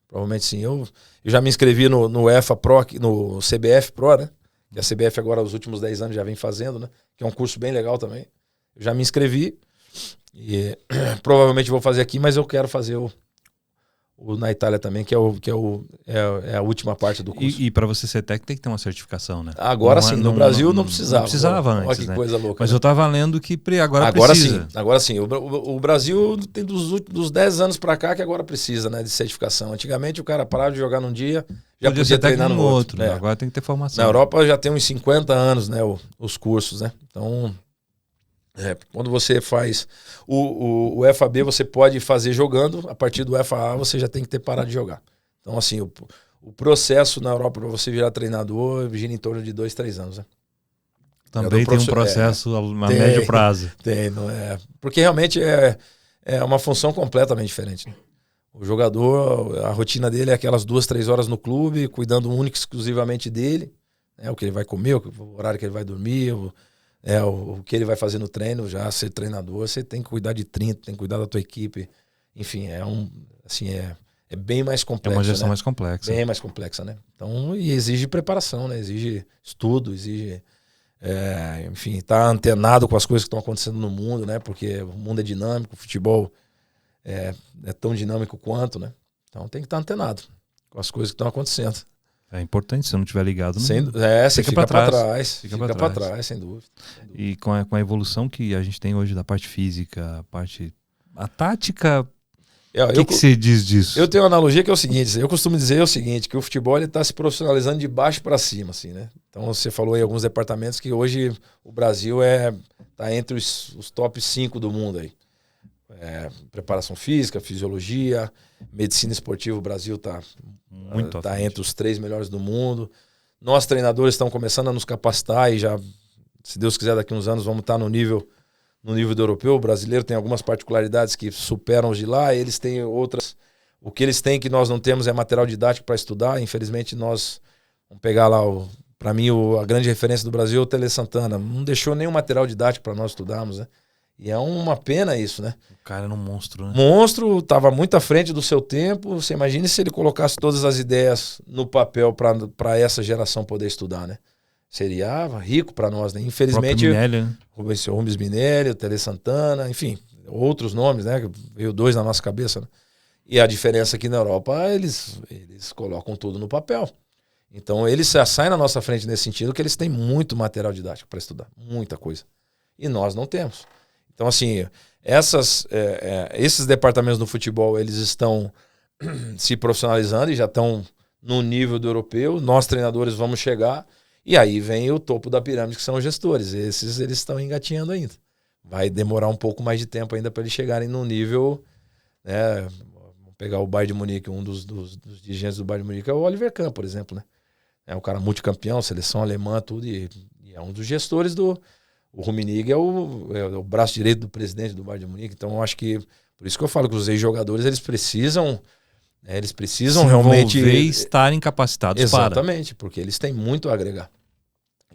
Provavelmente sim. Eu já me inscrevi no EFA Pro, no CBF Pro, né? Que a CBF agora, os últimos 10 anos, já vem fazendo, né? Que é um curso bem legal também. Eu já me inscrevi e provavelmente vou fazer aqui, mas eu quero fazer o na Itália também, que é a última parte do curso. E para você ser técnico tem que ter uma certificação, né? Agora sim, no Brasil não precisava. Não precisava antes, olha que né? coisa louca. Mas né? eu estava lendo que agora precisa. Sim, agora sim. O Brasil tem dos 10 anos para cá que agora precisa, né, de certificação. Antigamente o cara parava de jogar num dia, já podia treinar no outro. Né? Agora tem que ter formação. Na Europa já tem uns 50 anos, né, os cursos, né? Então, quando você faz o FAB, você pode fazer jogando. A partir do FAA, você já tem que ter parado de jogar. Então, assim, o processo na Europa para você virar treinador gira em torno de 2-3 anos, né? Também tem um processo a médio prazo. Tem, não é? Porque realmente é uma função completamente diferente. Né? O jogador, a rotina dele é aquelas 2-3 horas no clube, cuidando única e exclusivamente dele, o que ele vai comer, o horário que ele vai dormir, o que ele vai fazer no treino. Já ser treinador, você tem que cuidar de 30, tem que cuidar da tua equipe. Enfim, é bem mais complexo. É uma gestão né? mais complexa. Bem mais complexa, né? Então, e exige preparação, né? Exige estudo, exige... enfim, tá antenado com as coisas que estão acontecendo no mundo, né? Porque o mundo é dinâmico, o futebol é tão dinâmico quanto, né? Então tem que estar antenado com as coisas que estão acontecendo. É importante, se não estiver ligado, você fica para trás. Fica para trás, sem dúvida. E com a evolução que a gente tem hoje da parte física, a tática, o que você diz disso? Eu tenho uma analogia que é o seguinte, eu costumo dizer o seguinte, que o futebol está se profissionalizando de baixo para cima, assim, né? Então você falou em alguns departamentos que hoje o Brasil tá entre os top 5 do mundo aí. Preparação física, fisiologia, medicina esportiva, o Brasil tá entre os 3 melhores do mundo. Nós treinadores estamos começando a nos capacitar e já, se Deus quiser, daqui a uns anos vamos estar no nível do europeu. O brasileiro tem algumas particularidades que superam os de lá, eles têm outras. O que eles têm que nós não temos é material didático para estudar. Infelizmente nós vamos pegar lá, para mim a grande referência do Brasil é o Tele Santana. Não deixou nenhum material didático para nós estudarmos, né? E é uma pena isso, né? O cara era um monstro, né? Monstro, estava muito à frente do seu tempo. Você imagina se ele colocasse todas as ideias no papel para essa geração poder estudar, né? Seria rico para nós, né? Infelizmente, Minelli, né? Rubens Minelli, o Tele Santana, enfim, outros nomes, né? Veio 2 na nossa cabeça, né? E a diferença aqui na Europa, eles colocam tudo no papel. Então, eles saem na nossa frente nesse sentido, que eles têm muito material didático para estudar, muita coisa. E nós não temos. Então, assim, esses departamentos do futebol, eles estão se profissionalizando e já estão no nível do europeu. Nós, treinadores, vamos chegar. E aí vem o topo da pirâmide, que são os gestores. Eles estão engatinhando ainda. Vai demorar um pouco mais de tempo ainda para eles chegarem no nível... né? Vamos pegar o Bayern de Munique, um dos dirigentes do Bayern de Munique é o Oliver Kahn, por exemplo. Né? É um cara multicampeão, seleção alemã, tudo. E é um dos gestores do... O Rummenigge é o braço direito do presidente do Bayern de Munique. Então, eu acho que... Por isso que eu falo que os ex-jogadores, eles precisam realmente... e estarem capacitados. Exatamente, porque eles têm muito a agregar.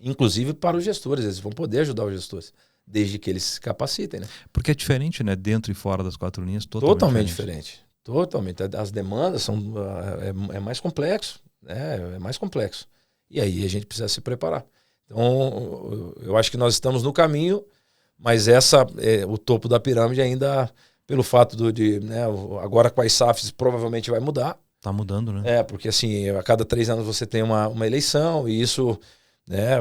Inclusive para os gestores. Eles vão poder ajudar os gestores, desde que eles se capacitem, né? Porque é diferente, né? Dentro e fora das 4 linhas, totalmente diferente. Totalmente. As demandas são... É mais complexo. É mais complexo. E aí a gente precisa se preparar. Então, eu acho que nós estamos no caminho, mas o topo da pirâmide ainda, pelo fato agora com as SAFs provavelmente vai mudar. Tá mudando, né? Porque assim, a cada 3 anos você tem uma eleição e isso, né,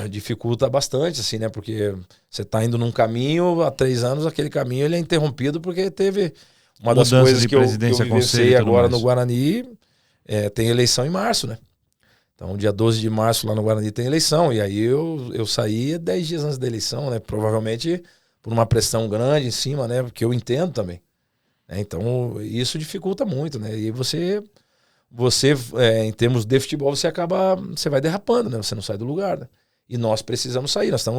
dificulta bastante, assim, né? Porque você está indo num caminho, há 3 anos aquele caminho ele é interrompido porque teve uma das coisas que eu vivenciei agora no Guarani, tem eleição em março, né? Então, dia 12 de março, lá no Guarani, tem eleição. E aí eu saí 10 dias antes da eleição, né? Provavelmente por uma pressão grande em cima, né? Porque eu entendo também. Então, isso dificulta muito, né? E você em termos de futebol, você vai derrapando, né? Você não sai do lugar, né? E nós precisamos sair. Se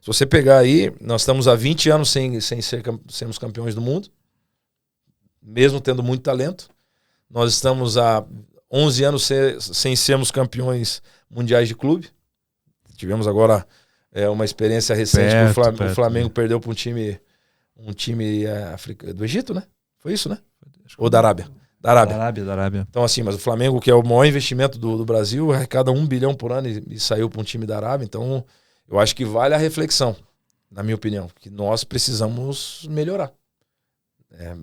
você pegar aí, nós estamos há 20 anos sem sermos campeões do mundo, mesmo tendo muito talento. Nós estamos há 11 anos sem sermos campeões mundiais de clube. Tivemos agora uma experiência recente que o Flamengo perdeu para um time do Egito, né? Foi isso, né? Ou da Arábia? Da Arábia. Então, assim, mas o Flamengo, que é o maior investimento do Brasil, arrecada 1 bilhão por ano e saiu para um time da Arábia. Então, eu acho que vale a reflexão, na minha opinião, que nós precisamos melhorar.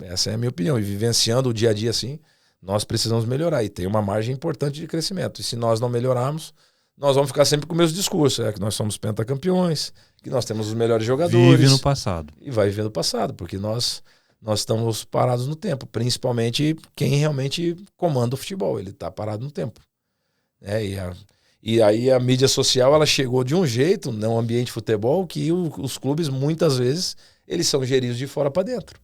Essa é a minha opinião. E vivenciando o dia a dia assim, nós precisamos melhorar. E tem uma margem importante de crescimento. E se nós não melhorarmos, nós vamos ficar sempre com o mesmo discurso. Que nós somos pentacampeões, que nós temos os melhores jogadores. Vive no passado. E vai viver no passado, porque nós estamos parados no tempo. Principalmente quem realmente comanda o futebol. Ele está parado no tempo. E aí a mídia social ela chegou de um jeito, no ambiente de futebol, que os clubes, muitas vezes, eles são geridos de fora para dentro.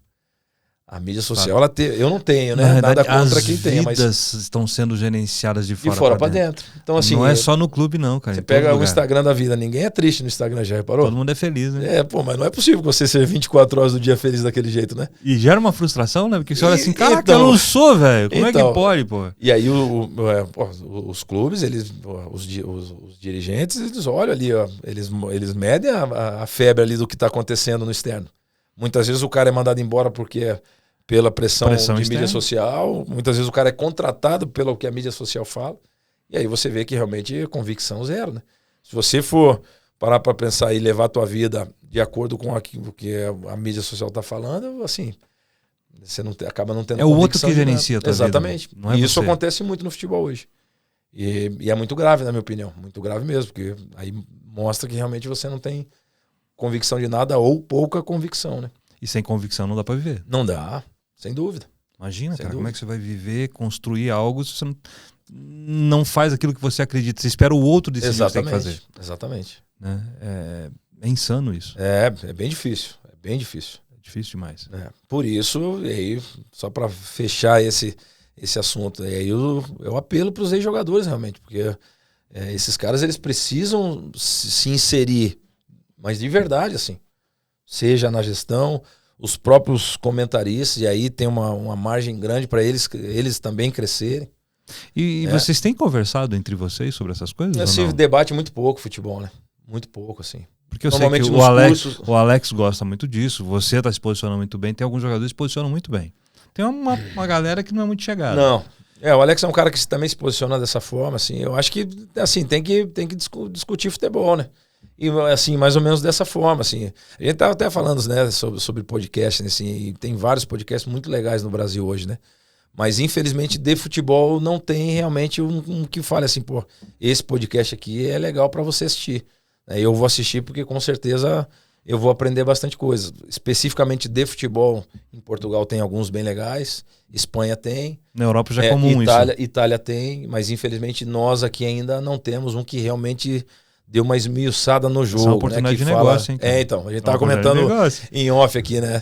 A mídia social, eu não tenho, né? Verdade, nada contra quem tem, mas as vidas estão sendo gerenciadas de fora para dentro. Então, assim, não é só no clube, não, cara. Você pega o Instagram da vida, ninguém é triste no Instagram, já reparou? Todo mundo é feliz, né? Mas não é possível você ser 24 horas do dia feliz daquele jeito, né? E gera uma frustração, né? Porque você olha assim, caraca, então, eu não sou, velho. Como é que pode, pô? E aí os clubes, os dirigentes, eles olham ali, ó, eles medem a febre ali do que está acontecendo no externo. Muitas vezes o cara é mandado embora porque pela pressão de externa. Mídia social, muitas vezes o cara é contratado pelo que a mídia social fala, e aí você vê que realmente é convicção zero, né? Se você for parar para pensar e levar a tua vida de acordo com aquilo que a mídia social está falando, assim, você acaba não tendo convicção. É o outro que gerencia a tua vida. Exatamente. Não é e isso acontece muito no futebol hoje. E é muito grave, na minha opinião. Muito grave mesmo, porque aí mostra que realmente você não tem convicção de nada ou pouca convicção, né? E sem convicção não dá para viver. Não dá. Sem dúvida. Imagina, cara, como é que você vai viver, construir algo se você não faz aquilo que você acredita? Você espera o outro decidir o que você tem que fazer. Exatamente. Né? É insano isso. É bem difícil. É bem difícil. É difícil demais. Por isso, e aí, só para fechar esse assunto, aí eu apelo para os ex-jogadores realmente, porque esses caras eles precisam se inserir, mas de verdade, assim, seja na gestão, os próprios comentaristas, e aí tem uma margem grande para eles também crescerem. E vocês têm conversado entre vocês sobre essas coisas? Se debate muito pouco futebol, né? Muito pouco, assim. Porque eu sei que o Alex gosta muito disso, você está se posicionando muito bem, tem alguns jogadores que se posicionam muito bem. Tem uma galera que não é muito chegada. Não. O Alex é um cara que também se posiciona dessa forma, assim. Eu acho que, assim, tem que discutir futebol, né? E, assim, mais ou menos dessa forma, assim. A gente estava até falando, né, sobre podcast, né, assim, e tem vários podcasts muito legais no Brasil hoje, né? Mas, infelizmente, de futebol não tem realmente um que fale assim, pô, esse podcast aqui é legal para você assistir. Eu vou assistir porque, com certeza, eu vou aprender bastante coisa. Especificamente de futebol, em Portugal tem alguns bem legais, Espanha tem. Na Europa já é comum Itália tem, mas, infelizmente, nós aqui ainda não temos um que realmente deu uma esmiuçada no jogo. Essa é uma oportunidade de negócio, hein? Cara? Então, a gente tava comentando em off aqui, né?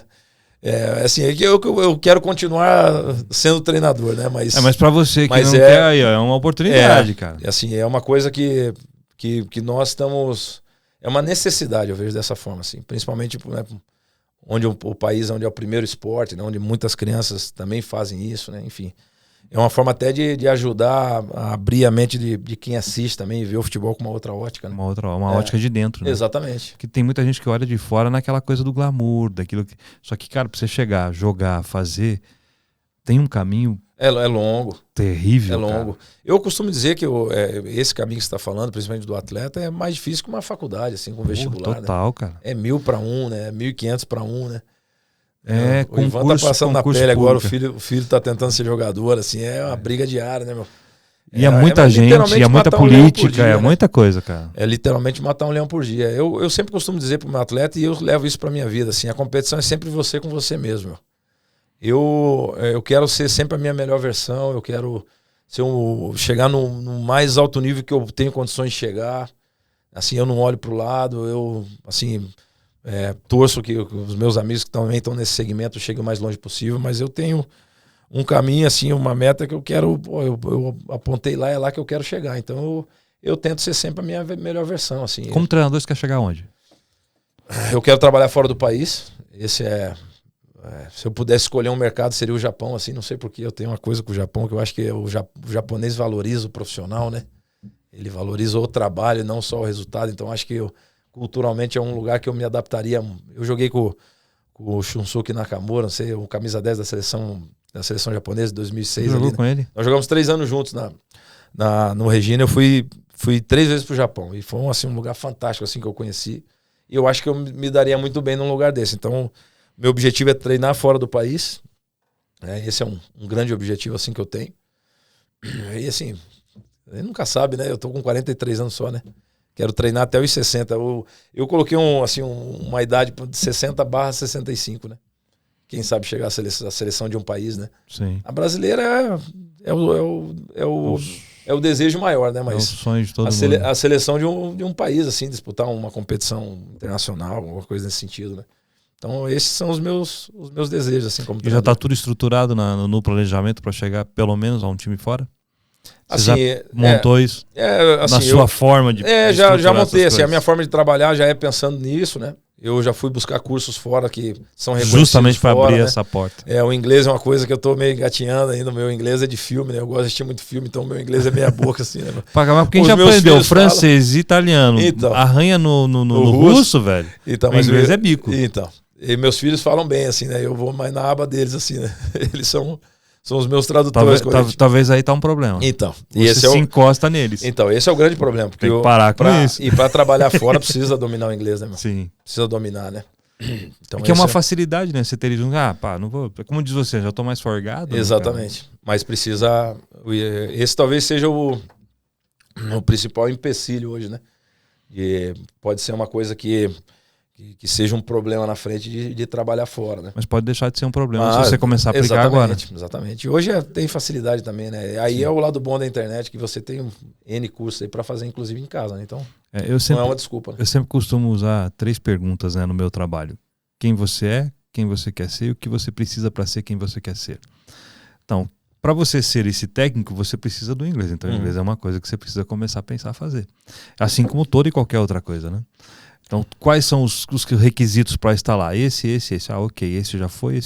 Assim, eu quero continuar sendo treinador, né? Mas pra você que não quer, aí, ó, é uma oportunidade, cara. Assim, é uma coisa que nós estamos... É uma necessidade, eu vejo dessa forma, assim. Principalmente, né, onde o país onde é o primeiro esporte, né, onde muitas crianças também fazem isso, né? Enfim. É uma forma até de ajudar a abrir a mente de quem assiste também e ver o futebol com uma outra ótica, né? Uma ótica de dentro, né? Exatamente. Porque tem muita gente que olha de fora naquela coisa do glamour, daquilo que... Só que, cara, pra você chegar, jogar, fazer, tem um caminho... É longo. Terrível, É longo. Cara. Eu costumo dizer que esse caminho que você está falando, principalmente do atleta, é mais difícil que uma faculdade, assim, com vestibular. Total, né? Cara. É 1.000 para um, né? 1.500 para um, né? O Ivan tá passando na pele agora, o filho tá tentando ser jogador, assim, é uma briga diária, né, meu? E é muita gente, e é muita política, é muita coisa, cara. É literalmente matar um leão por dia. Eu sempre costumo dizer pro meu atleta, e eu levo isso pra minha vida, assim, a competição é sempre você com você mesmo, meu. Eu quero ser sempre a minha melhor versão, eu quero se eu chegar no mais alto nível que eu tenho condições de chegar, assim, eu não olho para o lado, eu, assim, torço que os meus amigos que também estão nesse segmento cheguem o mais longe possível, mas eu tenho um caminho, assim, uma meta que eu quero, eu apontei lá, é lá que eu quero chegar, então eu tento ser sempre a minha melhor versão, assim. Como treinador, você quer chegar onde? Eu quero trabalhar fora do país, se eu pudesse escolher um mercado, seria o Japão, assim, não sei porquê, eu tenho uma coisa com o Japão, que eu acho que o japonês valoriza o profissional, né? Ele valoriza o trabalho, não só o resultado, então acho que culturalmente é um lugar que eu me adaptaria. Eu joguei com o Shunsuke Nakamura, não sei, o camisa 10 da seleção japonesa de 2006. Jogou ali, com né? ele? Nós jogamos 3 anos juntos no Regina, eu fui 3 vezes pro Japão, e foi assim, um lugar fantástico assim, que eu conheci, e eu acho que eu me daria muito bem num lugar desse, então meu objetivo é treinar fora do país, esse é um grande objetivo assim que eu tenho, e assim, ele nunca sabe, né, eu tô com 43 anos só, né, quero treinar até os 60, eu coloquei uma idade de 60/65, né, quem sabe chegar à seleção de um país, né. Sim. A brasileira é o desejo maior, né? Mas é o sonho de todo mundo. A seleção de um país, assim, disputar uma competição internacional, alguma coisa nesse sentido, né? Então, esses são os meus desejos, assim, como E já treinador. está tudo estruturado no planejamento para chegar pelo menos a um time fora? Você Assim, já montou isso assim, na sua forma de já montei, assim, a coisas. minha forma de trabalhar já é pensando nisso, né? Eu já fui buscar cursos fora que são reconhecidos justamente para abrir, né? essa porta. O inglês é uma coisa que eu tô meio engatinhando ainda. O meu inglês é de filme, né? Eu gosto de assistir muito filme, então o meu inglês é meia boca, assim, né? Mas quem já aprendeu francês e italiano, então, arranha no russo, velho. Então, o inglês é bico. Então, e meus filhos falam bem, assim, né? Eu vou mais na aba deles, assim, né? Eles são os meus tradutores. Talvez aí tá um problema. Então, você se encosta neles. Então, esse é o grande problema. Porque tem que parar com isso. E para trabalhar fora precisa dominar o inglês, né, meu? Sim. Precisa dominar, né? Então, porque é uma facilidade, né? Você ter isso. Não vou. Como diz você, já tô mais forgado. Exatamente. Né, mas precisa. Esse talvez seja o principal empecilho hoje, né? E pode ser uma coisa que seja um problema na frente de trabalhar fora, né? Mas pode deixar de ser um problema se você começar a aplicar agora. Exatamente. Hoje tem facilidade também, né? Aí é o lado bom da internet, que você tem N cursos aí para fazer, inclusive em casa, né? Então, não é uma desculpa. Né? Eu sempre costumo usar 3 perguntas, né, no meu trabalho. Quem você é, quem você quer ser e o que você precisa para ser quem você quer ser. Então, para você ser esse técnico, você precisa do inglês. Então, o inglês é uma coisa que você precisa começar a pensar a fazer. Assim como toda e qualquer outra coisa, né? Então, quais são os requisitos para estar lá? Esse. Ah, ok, esse já foi.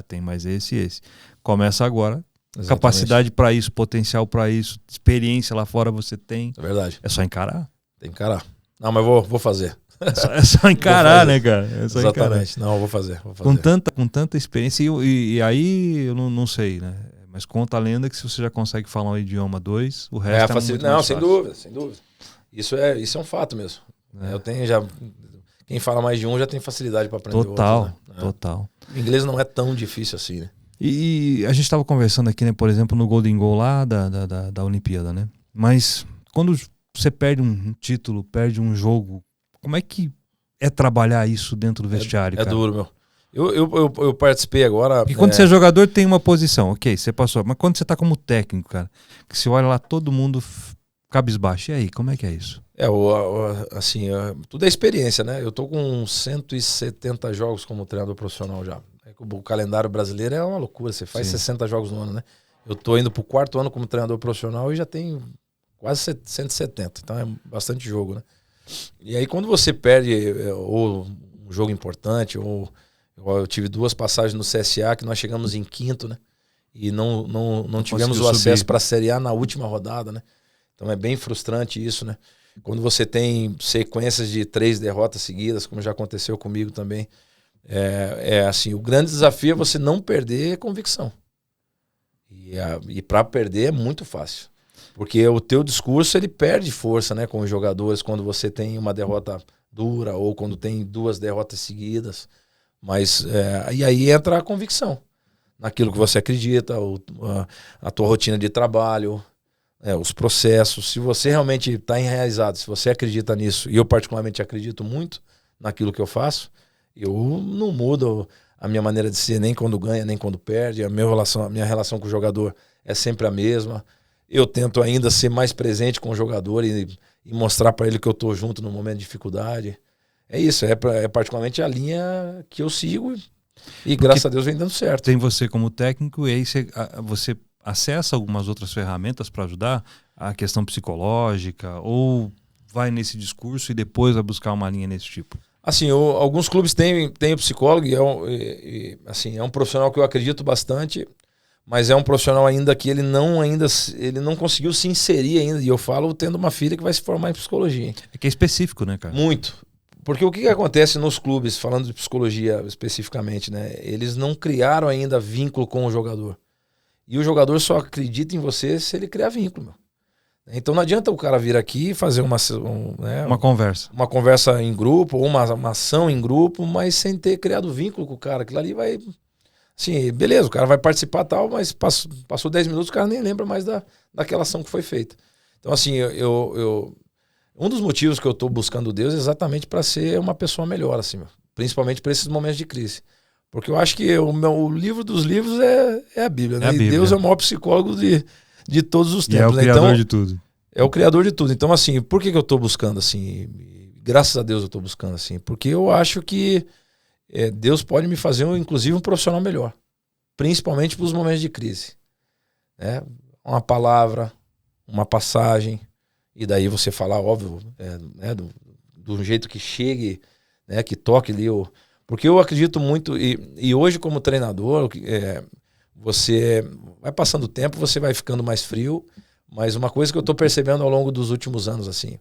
Tem mais esse. Começa agora. Exatamente. Capacidade para isso, potencial para isso, experiência lá fora você tem. É verdade. É só encarar. Tem que encarar. Não, mas vou fazer. É só encarar, né, cara? Exatamente. Encarar. Não, eu vou fazer. Com tanta experiência. E aí, eu não sei, né? Mas conta a lenda que se você já consegue falar um idioma 2, o resto é muito mais sem fácil. Sem dúvida. Isso é um fato mesmo. Eu tenho já. Quem fala mais de um já tem facilidade para aprender total, outro. Né? Total. O inglês não é tão difícil assim, né? E a gente estava conversando aqui, né, por exemplo, no Golden Goal lá da Olimpíada, né? Mas quando você perde um título, perde um jogo, como é que é trabalhar isso dentro do vestiário, cara? É duro, meu. Eu participei agora. Porque quando você é jogador, tem uma posição, ok, você passou. Mas quando você tá como técnico, cara, que você olha lá todo mundo cabisbaixo, e aí, como é que é isso? Assim, tudo é experiência, né? Eu tô com 170 jogos como treinador profissional já. O calendário brasileiro é uma loucura, você faz 60 jogos no ano, né? Eu tô indo pro 4º ano como treinador profissional e já tenho quase 170, então é bastante jogo, né? E aí quando você perde ou um jogo importante, ou eu tive 2 passagens no CSA que nós chegamos em 5º, né? E não tivemos o acesso para a Série A na última rodada, né? Então é bem frustrante isso, né? Quando você tem sequências de 3 derrotas seguidas, como já aconteceu comigo também, assim, o grande desafio é você não perder convicção. E para perder é muito fácil. Porque o teu discurso, ele perde força, né, com os jogadores quando você tem uma derrota dura ou quando tem 2 derrotas seguidas. Mas e aí entra a convicção naquilo que você acredita, a tua rotina de trabalho, os processos. Se você realmente está enraizado, se você acredita nisso, e eu particularmente acredito muito naquilo que eu faço, eu não mudo a minha maneira de ser nem quando ganha, nem quando perde. A minha relação com o jogador é sempre a mesma. eu tento ainda ser mais presente com o jogador e mostrar para ele que eu tô junto no momento de dificuldade. É isso, é particularmente a linha que eu sigo e graças a Deus vem dando certo. Tem você como técnico e aí você acessa algumas outras ferramentas para ajudar a questão psicológica ou vai nesse discurso e depois vai buscar uma linha nesse tipo? Assim, alguns clubes têm o psicólogo e assim, é um profissional que eu acredito bastante, mas é um profissional ainda que ele não conseguiu se inserir ainda. E eu falo tendo uma filha que vai se formar em psicologia. É que é específico, né, cara? Muito. Porque o que acontece nos clubes, falando de psicologia especificamente, né? Eles não criaram ainda vínculo com o jogador. E o jogador só acredita em você se ele criar vínculo, meu. Então não adianta o cara vir aqui e fazer uma conversa. Uma conversa em grupo, ou uma ação em grupo, mas sem ter criado vínculo com o cara. Aquilo ali vai... Assim, beleza, o cara vai participar tal, mas passou 10 minutos, o cara nem lembra mais daquela ação que foi feita. Então, assim, um dos motivos que eu estou buscando Deus é exatamente para ser uma pessoa melhor, assim, principalmente para esses momentos de crise. Porque eu acho que o livro dos livros é a Bíblia, né? É a Bíblia. E Deus é o maior psicólogo de todos os tempos. E é o criador de tudo. É o criador de tudo. Então, assim, por que eu estou buscando, assim? Graças a Deus eu estou buscando, assim. Porque eu acho que Deus pode me fazer, inclusive, um profissional melhor. Principalmente para os momentos de crise. Né? Uma palavra, uma passagem... E daí você falar, óbvio, do jeito que chegue, né, que toque ali. Porque eu acredito muito, e hoje como treinador, você vai passando o tempo, você vai ficando mais frio, mas uma coisa que eu estou percebendo ao longo dos últimos anos, assim,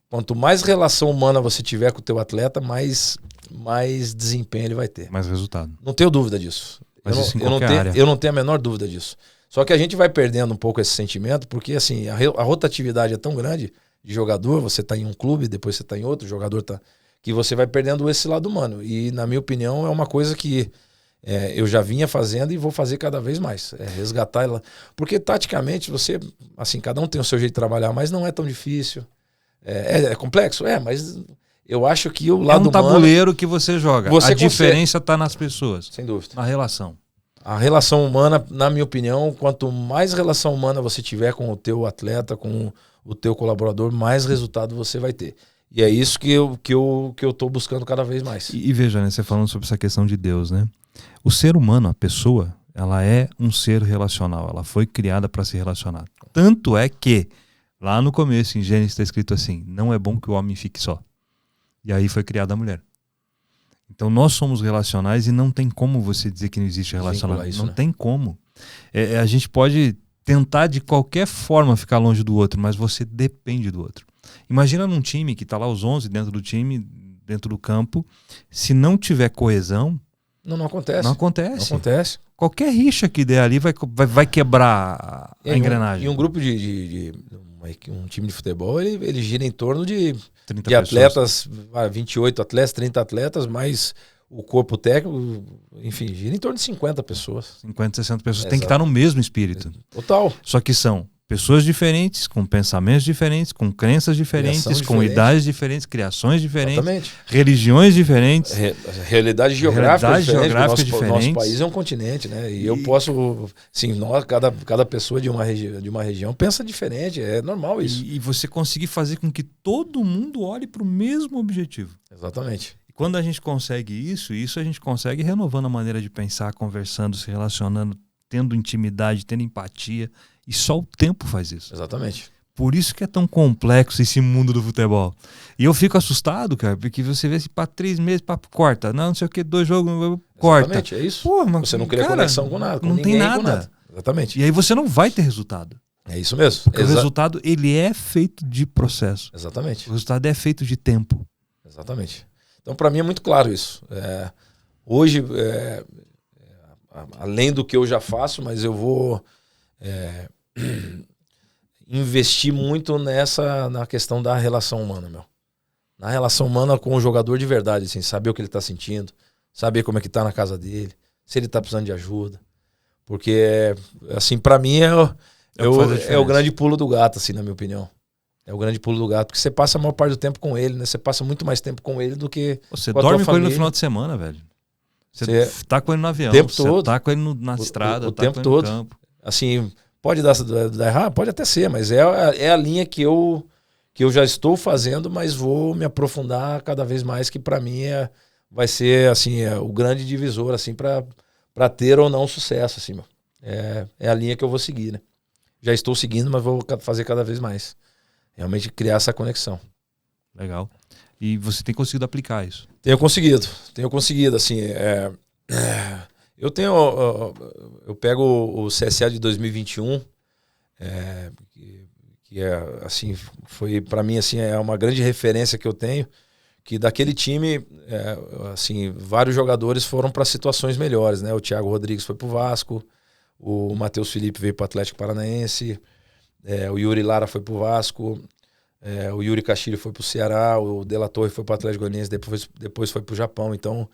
quanto mais relação humana você tiver com o teu atleta, mais desempenho ele vai ter. Mais resultado. Não tenho dúvida disso. Eu não tenho a menor dúvida disso. Só que a gente vai perdendo um pouco esse sentimento, porque assim, a rotatividade é tão grande de jogador, você está em um clube, depois você está em outro, o jogador tá, que você vai perdendo esse lado humano. E, na minha opinião, é uma coisa que eu já vinha fazendo e vou fazer cada vez mais. Resgatar ela. Porque, taticamente, você, assim, cada um tem o seu jeito de trabalhar, mas não é tão difícil. É complexo? Mas eu acho que o lado humano... É um tabuleiro que você joga. A diferença está nas pessoas. Sem dúvida. Na relação. A relação humana, na minha opinião, quanto mais relação humana você tiver com o teu atleta, com o teu colaborador, mais resultado você vai ter. E é isso que eu tô buscando cada vez mais. E veja, né, você falando sobre essa questão de Deus, né? O ser humano, a pessoa, ela é um ser relacional. Ela foi criada para se relacionar. Tanto é que, lá no começo, em Gênesis, está escrito assim, não é bom que o homem fique só. E aí foi criada a mulher. Então nós somos relacionais e não tem como você dizer que não existe relacionamento. Isso, não tem como. A gente pode tentar de qualquer forma ficar longe do outro, mas você depende do outro. Imagina num time que está lá os 11 dentro do time, dentro do campo, se não tiver coesão... Não acontece. Não acontece. Não acontece. Qualquer rixa que der ali vai quebrar a engrenagem. E um grupo um time de futebol, ele gira em torno de 30 atletas, 28 atletas, 30 atletas, mais o corpo técnico, enfim, gira em torno de 50 pessoas. 50, 60 pessoas. Tem que estar no mesmo espírito. Total. Só que são pessoas diferentes, com pensamentos diferentes, com crenças diferentes, com idades diferentes, criações diferentes, exatamente, religiões diferentes, realidade geográfica diferente. diferentes. Nosso país é um continente, né? E eu posso, sim, cada pessoa de uma região pensa diferente, é normal isso. E você conseguir fazer com que todo mundo olhe para o mesmo objetivo. Exatamente. E quando a gente consegue isso a gente consegue renovando a maneira de pensar, conversando, se relacionando, tendo intimidade, tendo empatia. E só o tempo faz isso. Exatamente. Por isso que é tão complexo esse mundo do futebol. E eu fico assustado, cara, porque você vê se para 3 meses, corta. Não sei o que, 2 jogos, corta. Exatamente, é isso. Pô, mas, você não cria conexão com nada, com não ninguém, tem nada. Com nada. Exatamente. E aí você não vai ter resultado. É isso mesmo. Porque o resultado, ele é feito de processo. Exatamente. O resultado é feito de tempo. Exatamente. Então, para mim é muito claro isso. Hoje, além do que eu já faço, mas eu vou... investir muito na questão da relação humana, meu. Na relação humana com o jogador de verdade, assim, saber o que ele tá sentindo, saber como é que tá na casa dele, se ele tá precisando de ajuda. Porque, assim, pra mim é o grande pulo do gato, assim, na minha opinião. É o grande pulo do gato, porque você passa a maior parte do tempo com ele, né? Você passa muito mais tempo com ele do que você dorme com ele no final de semana, velho. Você tá com ele no avião, tempo todo, tá com ele na estrada, o tempo todo. No campo. Assim, Pode dar errado? Pode até ser, mas é a linha que eu já estou fazendo, mas vou me aprofundar cada vez mais, que para mim vai ser assim, o grande divisor assim, para ter ou não sucesso. Assim, meu. É a linha que eu vou seguir, né? Já estou seguindo, mas vou fazer cada vez mais. Realmente criar essa conexão. Legal. E você tem conseguido aplicar isso? Tenho conseguido, assim, eu pego o CSA de 2021, que assim, foi para mim, assim, é uma grande referência que eu tenho, que daquele time, assim, vários jogadores foram para situações melhores, né? O Thiago Rodrigues foi pro Vasco, o Matheus Felipe veio pro Atlético Paranaense, o Yuri Lara foi pro Vasco, o Yuri Castilho foi pro Ceará, o De La Torre foi pro Atlético Goianiense, depois foi pro Japão. Então,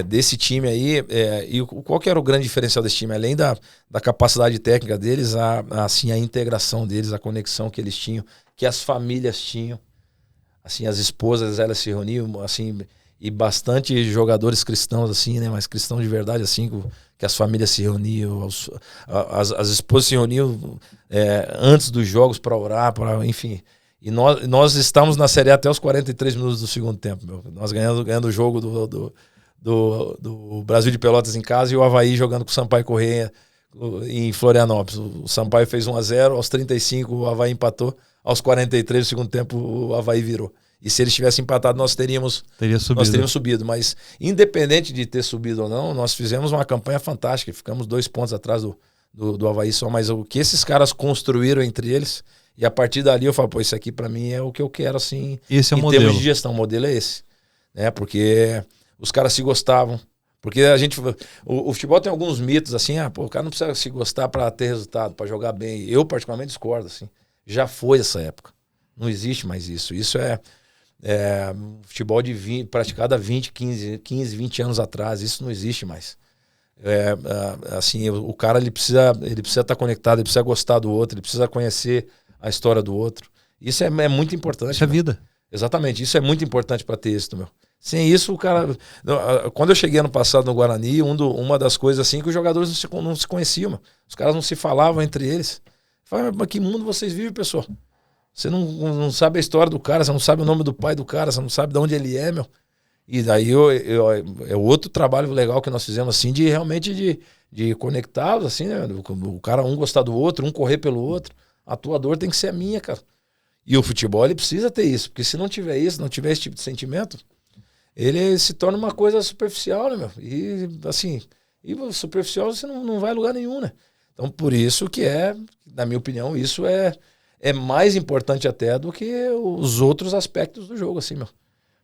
desse time aí, e qual que era o grande diferencial desse time? Além da capacidade técnica deles, assim, a integração deles, a conexão que eles tinham, que as famílias tinham. Assim, as esposas, elas se reuniam, assim, e bastante jogadores cristãos, assim, né? Mas cristãos de verdade, assim, que as famílias se reuniam, as esposas se reuniam antes dos jogos para orar, enfim. E nós estamos na Série A até os 43 minutos do segundo tempo, meu. Nós ganhando o jogo do Brasil de Pelotas em casa, e o Avaí jogando com o Sampaio Corrêa em Florianópolis. O Sampaio fez 1-0, aos 35 o Avaí empatou, aos 43 do segundo tempo o Avaí virou. E se eles tivessem empatado, nós teríamos subido. Mas independente de ter subido ou não, nós fizemos uma campanha fantástica. Ficamos 2 pontos atrás do Avaí só. Mas o que esses caras construíram entre eles, e a partir dali eu falo, pô, isso aqui pra mim é o que eu quero, assim, esse é o em modelo. termos de gestão. O modelo é esse, né? Porque os caras se gostavam. Porque o futebol tem alguns mitos, assim, o cara não precisa se gostar pra ter resultado, pra jogar bem. Eu particularmente discordo, assim. Já foi essa época. Não existe mais isso. Isso futebol praticado há 15, 20 anos atrás. Isso não existe mais. Assim, o cara ele precisa estar conectado, ele precisa gostar do outro, ele precisa conhecer a história do outro. Isso é muito importante. Isso é vida. Exatamente, isso é muito importante para ter êxito, meu. Sem isso, o cara... Quando eu cheguei ano passado no Guarani, uma das coisas assim, que os jogadores não se conheciam, meu. Os caras não se falavam entre eles. Eu falei, mas que mundo vocês vivem, pessoal? Você não sabe a história do cara, você não sabe o nome do pai do cara, você não sabe de onde ele é, meu. E daí é outro trabalho legal que nós fizemos, assim, de realmente de conectá-los, assim, né? O cara, um gostar do outro, um correr pelo outro. A tua dor tem que ser a minha, cara. E o futebol, ele precisa ter isso, porque se não tiver isso, não tiver esse tipo de sentimento, ele se torna uma coisa superficial, né, meu? E, assim, superficial você não vai a lugar nenhum, né? Então, por isso que na minha opinião, isso é mais importante até do que os outros aspectos do jogo, assim, meu.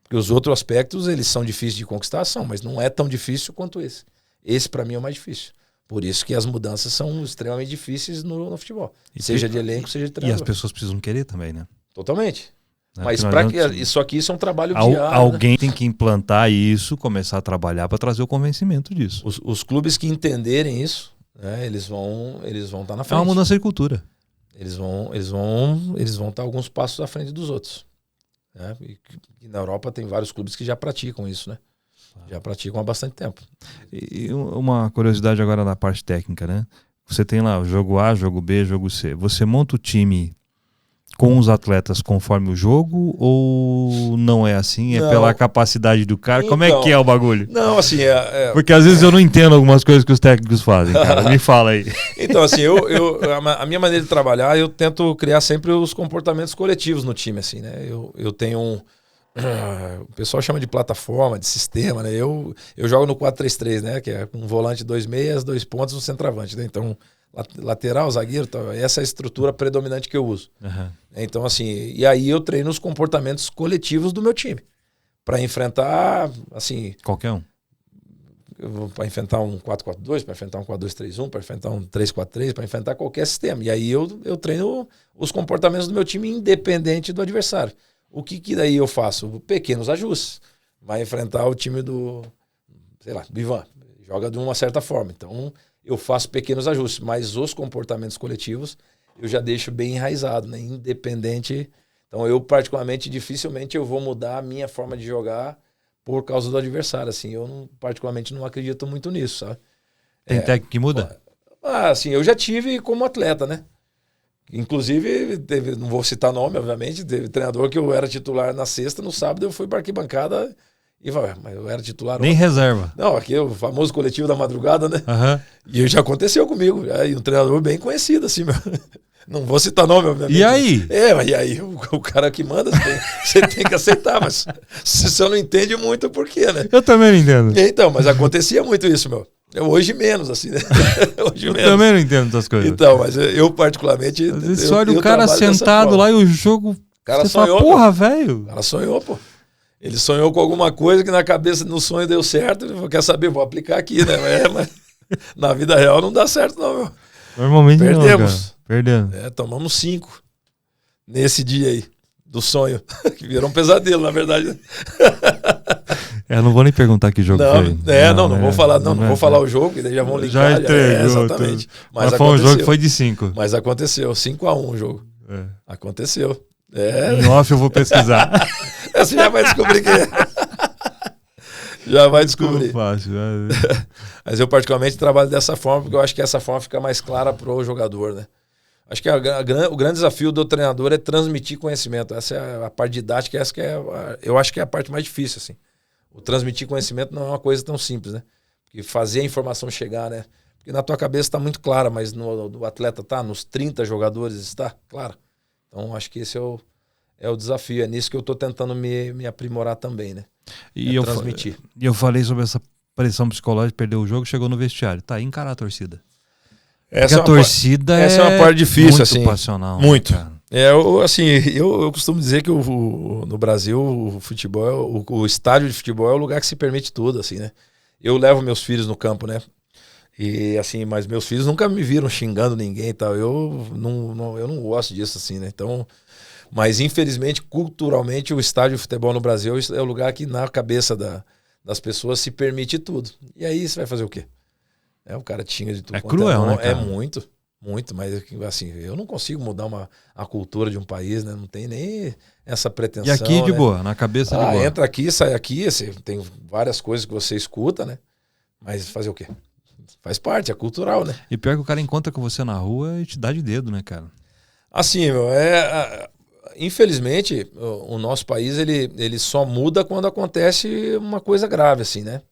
Porque os outros aspectos, eles são difíceis de conquistar, mas não é tão difícil quanto esse. Esse, para mim, é o mais difícil. Por isso que as mudanças são extremamente difíceis no futebol. Seja de elenco, seja de treinador. E as pessoas precisam querer também, né? Totalmente. Né? Mas só que isso é um trabalho diário. Alguém, né? tem que implantar isso, começar a trabalhar para trazer o convencimento disso. Os clubes que entenderem isso, né, eles vão estar na frente. É uma mudança de cultura. Eles vão estar alguns passos à frente dos outros. Né? E na Europa tem vários clubes que já praticam isso, né? Já praticam há bastante tempo. E uma curiosidade agora na parte técnica, né? Você tem lá o jogo A, jogo B, jogo C. Você monta o time com os atletas conforme o jogo ou não é assim? É não. Pela capacidade do cara? Então, como é que é o bagulho? Não, assim... Porque às vezes eu não entendo algumas coisas que os técnicos fazem, cara. Me fala aí. Então, assim, a minha maneira de trabalhar, eu tento criar sempre os comportamentos coletivos no time, assim, né? Eu tenho o pessoal chama de plataforma, de sistema, né? Eu jogo no 4-3-3, né? Que é um volante 2 meias, 2 pontos, um centroavante, né? Então, lateral, zagueiro, essa é a estrutura predominante que eu uso. Uhum. Então, assim, e aí eu treino os comportamentos coletivos do meu time. Para enfrentar, assim... Qualquer um. Para enfrentar um 4-4-2, para enfrentar um 4-2-3-1, para enfrentar um 3-4-3, para enfrentar qualquer sistema. E aí eu treino os comportamentos do meu time independente do adversário. O que daí eu faço? Pequenos ajustes. Vai enfrentar o time do Ivan. Joga de uma certa forma. Então, eu faço pequenos ajustes. Mas os comportamentos coletivos, eu já deixo bem enraizado, né? Independente. Então, eu, particularmente, dificilmente eu vou mudar a minha forma de jogar por causa do adversário. Assim, eu, particularmente, não acredito muito nisso, sabe? Tem técnico que muda? Ah, assim, eu já tive como atleta, né? Inclusive, não vou citar nome, obviamente, teve treinador que eu era titular na sexta, no sábado eu fui para arquibancada e vai, mas eu era titular Nem ontem. reserva. Não, aqui é o famoso coletivo da madrugada, né? Uhum. E já aconteceu comigo, e um treinador bem conhecido, assim, meu. Não vou citar nome, obviamente. E aí? Mas e aí o cara que manda, você tem que aceitar, mas se você não entende muito, por quê, né? Eu também não entendo. Então, mas acontecia muito isso, meu. Hoje menos, assim, né? Hoje Eu menos. também não entendo essas coisas. Então, mas eu particularmente... Às vezes você olha o cara sentado lá e o jogo... O cara você sonhou, fala, porra, velho. O cara sonhou, pô. Ele sonhou com alguma coisa que na cabeça, no sonho deu certo. Ele falou, quer saber, vou aplicar aqui, né? Mas na vida real não dá certo, não, meu. Normalmente perdemos. Não, cara. Perdemos. Tomamos 5 nesse dia aí, do sonho. Que virou um pesadelo, na verdade. Eu não vou nem perguntar que jogo foi. Não vou falar, não vou falar o jogo, que daí já vão ligar. Já entregou. Exatamente. Mas foi um jogo que foi de 5. Mas aconteceu, 5-1 o jogo. Aconteceu. Em off eu vou pesquisar. Você já vai descobrir que já vai descobrir. Fácil, Mas eu particularmente trabalho dessa forma, porque eu acho que essa forma fica mais clara para o jogador, né? Acho que o grande desafio do treinador é transmitir conhecimento. Essa é a parte didática, essa que eu acho que é a parte mais difícil, assim. O transmitir conhecimento não é uma coisa tão simples, né? Porque fazer a informação chegar, né? Porque na tua cabeça está muito clara, mas no atleta tá, nos 30 jogadores está claro. Então acho que esse é o desafio. É nisso que eu estou tentando me aprimorar também, né? E transmitir. E eu falei sobre essa pressão psicológica, perdeu o jogo, chegou no vestiário. Tá, encarar a torcida. Porque a torcida essa é uma parte difícil, muito assim. Passional. Muito. Cara. Eu costumo dizer que no Brasil o futebol, o estádio de futebol é o lugar que se permite tudo, assim, né? Eu levo meus filhos no campo, né? E assim, mas meus filhos nunca me viram xingando ninguém e tal. Eu não gosto disso, assim, né? Então, mas infelizmente, culturalmente, o estádio de futebol no Brasil é o lugar que na cabeça das pessoas se permite tudo. E aí você vai fazer o quê? O cara tinha de tudo. É cruel, né, cara? É muito, mas assim, eu não consigo mudar a cultura de um país, né? Não tem nem essa pretensão. E aqui de né? boa, na cabeça de boa. Entra aqui, sai aqui, assim, tem várias coisas que você escuta, né? Mas fazer o quê? Faz parte, é cultural, né? E pior que o cara encontra com você na rua e te dá de dedo, né, cara? Assim, infelizmente, o nosso país, ele só muda quando acontece uma coisa grave, assim, né?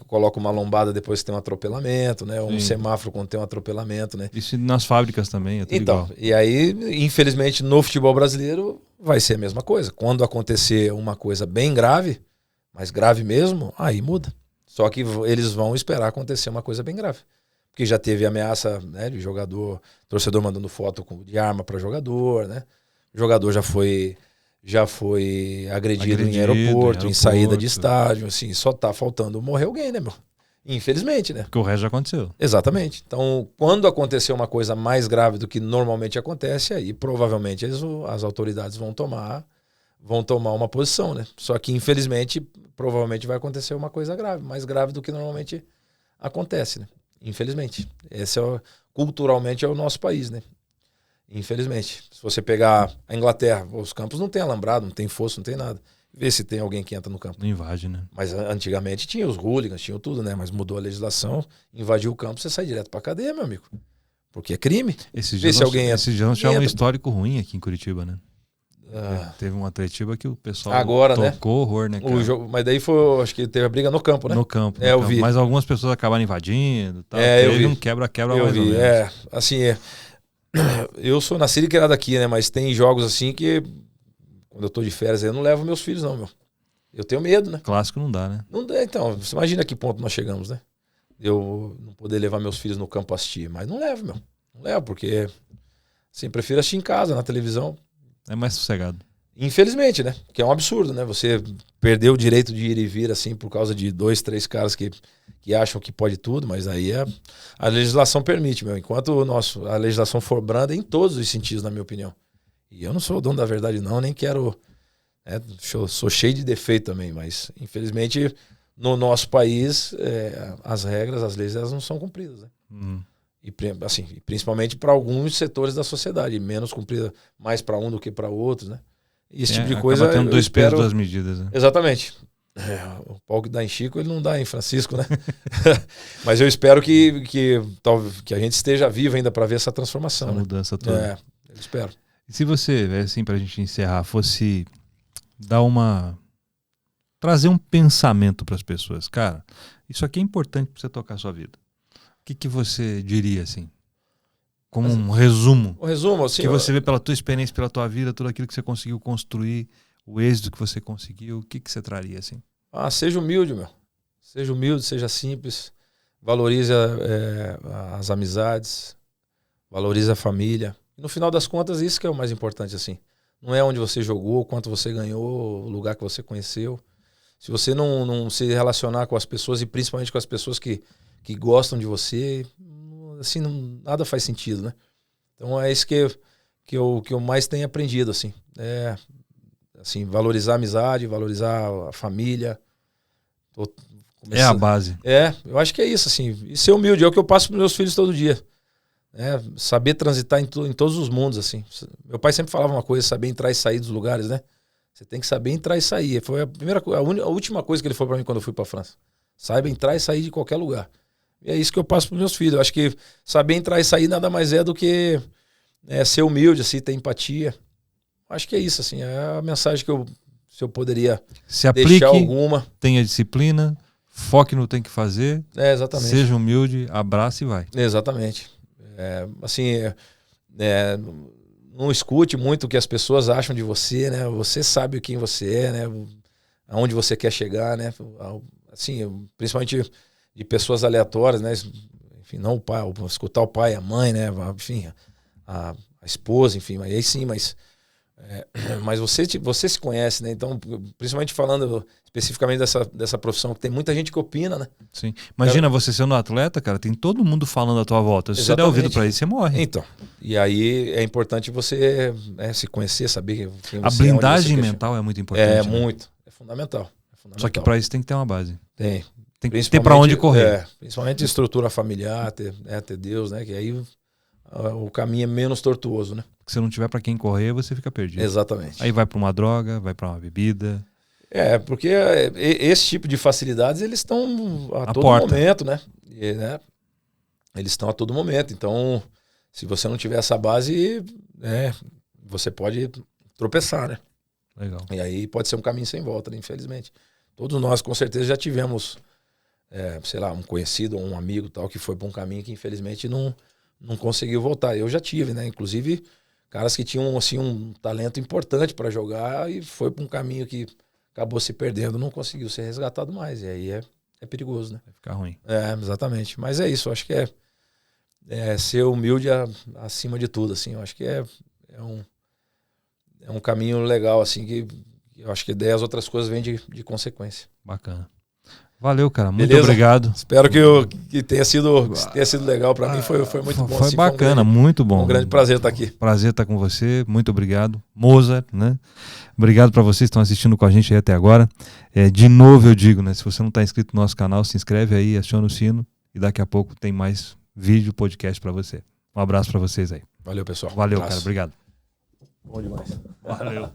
Coloca uma lombada depois que tem um atropelamento, né? Um semáforo quando tem um atropelamento, né? Isso nas fábricas também, é tudo igual. E aí, infelizmente, no futebol brasileiro vai ser a mesma coisa. Quando acontecer uma coisa bem grave, mas grave mesmo, aí muda. Só que eles vão esperar acontecer uma coisa bem grave. Porque já teve ameaça, né, de torcedor mandando foto de arma para jogador, né? O jogador já foi agredido em aeroporto, em saída de estádio, assim, só tá faltando morrer alguém, né, meu? Infelizmente, né? Porque o resto já aconteceu. Exatamente. Então, quando acontecer uma coisa mais grave do que normalmente acontece, aí provavelmente as autoridades vão tomar uma posição, né? Só que, infelizmente, provavelmente vai acontecer uma coisa grave, mais grave do que normalmente acontece, né? Infelizmente. Culturalmente é o nosso país, né? Infelizmente. Se você pegar a Inglaterra, os campos não tem alambrado, não tem fosso, não tem nada. Vê se tem alguém que entra no campo. Não invade, né? Mas antigamente tinha os hooligans, tinha tudo, né? Mas mudou a legislação, invadiu o campo, você sai direto pra cadeia, meu amigo. Porque é crime. Esses dias nós tivemos um histórico ruim aqui em Curitiba, né? Teve um Atletiba que o pessoal agora, tocou horror, né, cara? O jogo, mas daí foi, acho que teve a briga no campo, né? No campo. Eu vi. Mas algumas pessoas acabaram invadindo. Tal. Eu vi. Um quebra-quebra mais vi. ou menos. Assim, eu sou nascido e criado aqui, né? Mas tem jogos assim que, quando eu tô de férias, eu não levo meus filhos, não, meu. Eu tenho medo, né? Clássico não dá, né? Não dá, então. Você imagina a que ponto nós chegamos, né? Eu não poder levar meus filhos no campo assistir. Mas não levo, meu. Não levo, porque assim, prefiro assistir em casa, na televisão. É mais sossegado. Infelizmente, né? Que é um absurdo, né? Você perder o direito de ir e vir, assim, por causa de 2, 3 caras que acham que pode tudo, mas aí a legislação permite, meu. Enquanto a legislação for branda em todos os sentidos, na minha opinião. E eu não sou o dono da verdade, não, nem quero... sou cheio de defeito também, mas infelizmente no nosso país as regras, as leis, elas não são cumpridas, né? E assim, principalmente para alguns setores da sociedade, menos cumprida mais para um do que para outros, né? E esse tipo de coisa tendo dois pesos, duas medidas, né? Exatamente. O pau que dá em Chico, ele não dá em Francisco, né? Mas eu espero que a gente esteja vivo ainda para ver essa transformação. Essa mudança toda. Eu espero. E se você, assim, pra gente encerrar, fosse dar trazer um pensamento para as pessoas, cara, isso aqui é importante para você tocar a sua vida. O que você diria, assim? Como um resumo. Um resumo, assim. Que você vê pela tua experiência, pela tua vida, tudo aquilo que você conseguiu construir, o êxito que você conseguiu, o que você traria, assim? Seja humilde, meu. Seja humilde, seja simples. Valorize as amizades. Valorize a família. E no final das contas, isso que é o mais importante, assim. Não é onde você jogou, quanto você ganhou, o lugar que você conheceu. Se você não se relacionar com as pessoas, e principalmente com as pessoas que gostam de você, assim, nada faz sentido, né? Então é isso que eu mais tenho aprendido, assim. Assim, valorizar a amizade, valorizar a família. É a base. Eu acho que é isso, assim. E ser humilde é o que eu passo para meus filhos todo dia. Saber transitar em todos os mundos, assim. Meu pai sempre falava uma coisa, saber entrar e sair dos lugares, né? Você tem que saber entrar e sair. Foi a última coisa que ele falou para mim quando eu fui para França. Saiba entrar e sair de qualquer lugar. E é isso que eu passo para meus filhos. Eu acho que saber entrar e sair nada mais é do que ser humilde, assim, ter empatia. Acho que é isso, assim. É a mensagem que se eu poderia aplique, deixar alguma. Tenha disciplina, foque no que tem que fazer. Exatamente. Seja humilde, abraça e vai. Exatamente. Não escute muito o que as pessoas acham de você, né? Você sabe quem você é, né? Aonde você quer chegar, né? Assim, principalmente de pessoas aleatórias, né? Enfim, não o pai, escutar o pai, a mãe, né? Enfim, a esposa, enfim, aí sim, mas você se conhece, né? Então, principalmente falando especificamente dessa profissão, que tem muita gente que opina, né? Sim. Imagina você sendo um atleta, cara, tem todo mundo falando à tua volta. Se Exatamente. você der ouvido pra isso, você morre. Então, e aí é importante você se conhecer, saber quem a você blindagem mental é muito importante. É né? muito, é fundamental. Só que pra isso tem que ter uma base. Tem que ter pra onde correr. Principalmente estrutura familiar, ter Deus, né? Que aí o caminho é menos tortuoso, né? Se você não tiver pra quem correr, você fica perdido. Exatamente. Aí vai pra uma droga, vai pra uma bebida. Porque esse tipo de facilidades, eles estão a todo momento, né? Eles estão a todo momento. Então, se você não tiver essa base, você pode tropeçar, né? Legal. E aí pode ser um caminho sem volta, né? Infelizmente. Todos nós, com certeza, já tivemos, sei lá, um conhecido ou um amigo tal que foi para um caminho que, infelizmente, não conseguiu voltar. Eu já tive, né? Inclusive, caras que tinham assim, um talento importante para jogar e foi para um caminho que acabou se perdendo, não conseguiu ser resgatado mais. E aí é perigoso, né? Vai ficar ruim. Exatamente. Mas é isso, eu acho que é ser humilde acima de tudo, assim. Eu acho que é um caminho legal, assim, que eu acho que daí as outras coisas vêm de consequência. Bacana. Valeu, cara. Muito Beleza? Obrigado. Espero que tenha sido legal para mim. Foi muito bom. Foi bacana, muito bom. Um grande prazer estar aqui. Prazer estar com você. Muito obrigado. Mozart, né? Obrigado para vocês que estão assistindo com a gente aí até agora. De novo eu digo, né? Se você não está inscrito no nosso canal, se inscreve aí, aciona o sino e daqui a pouco tem mais vídeo, podcast para você. Um abraço para vocês aí. Valeu, pessoal. Valeu, cara. Obrigado. Bom demais. Valeu.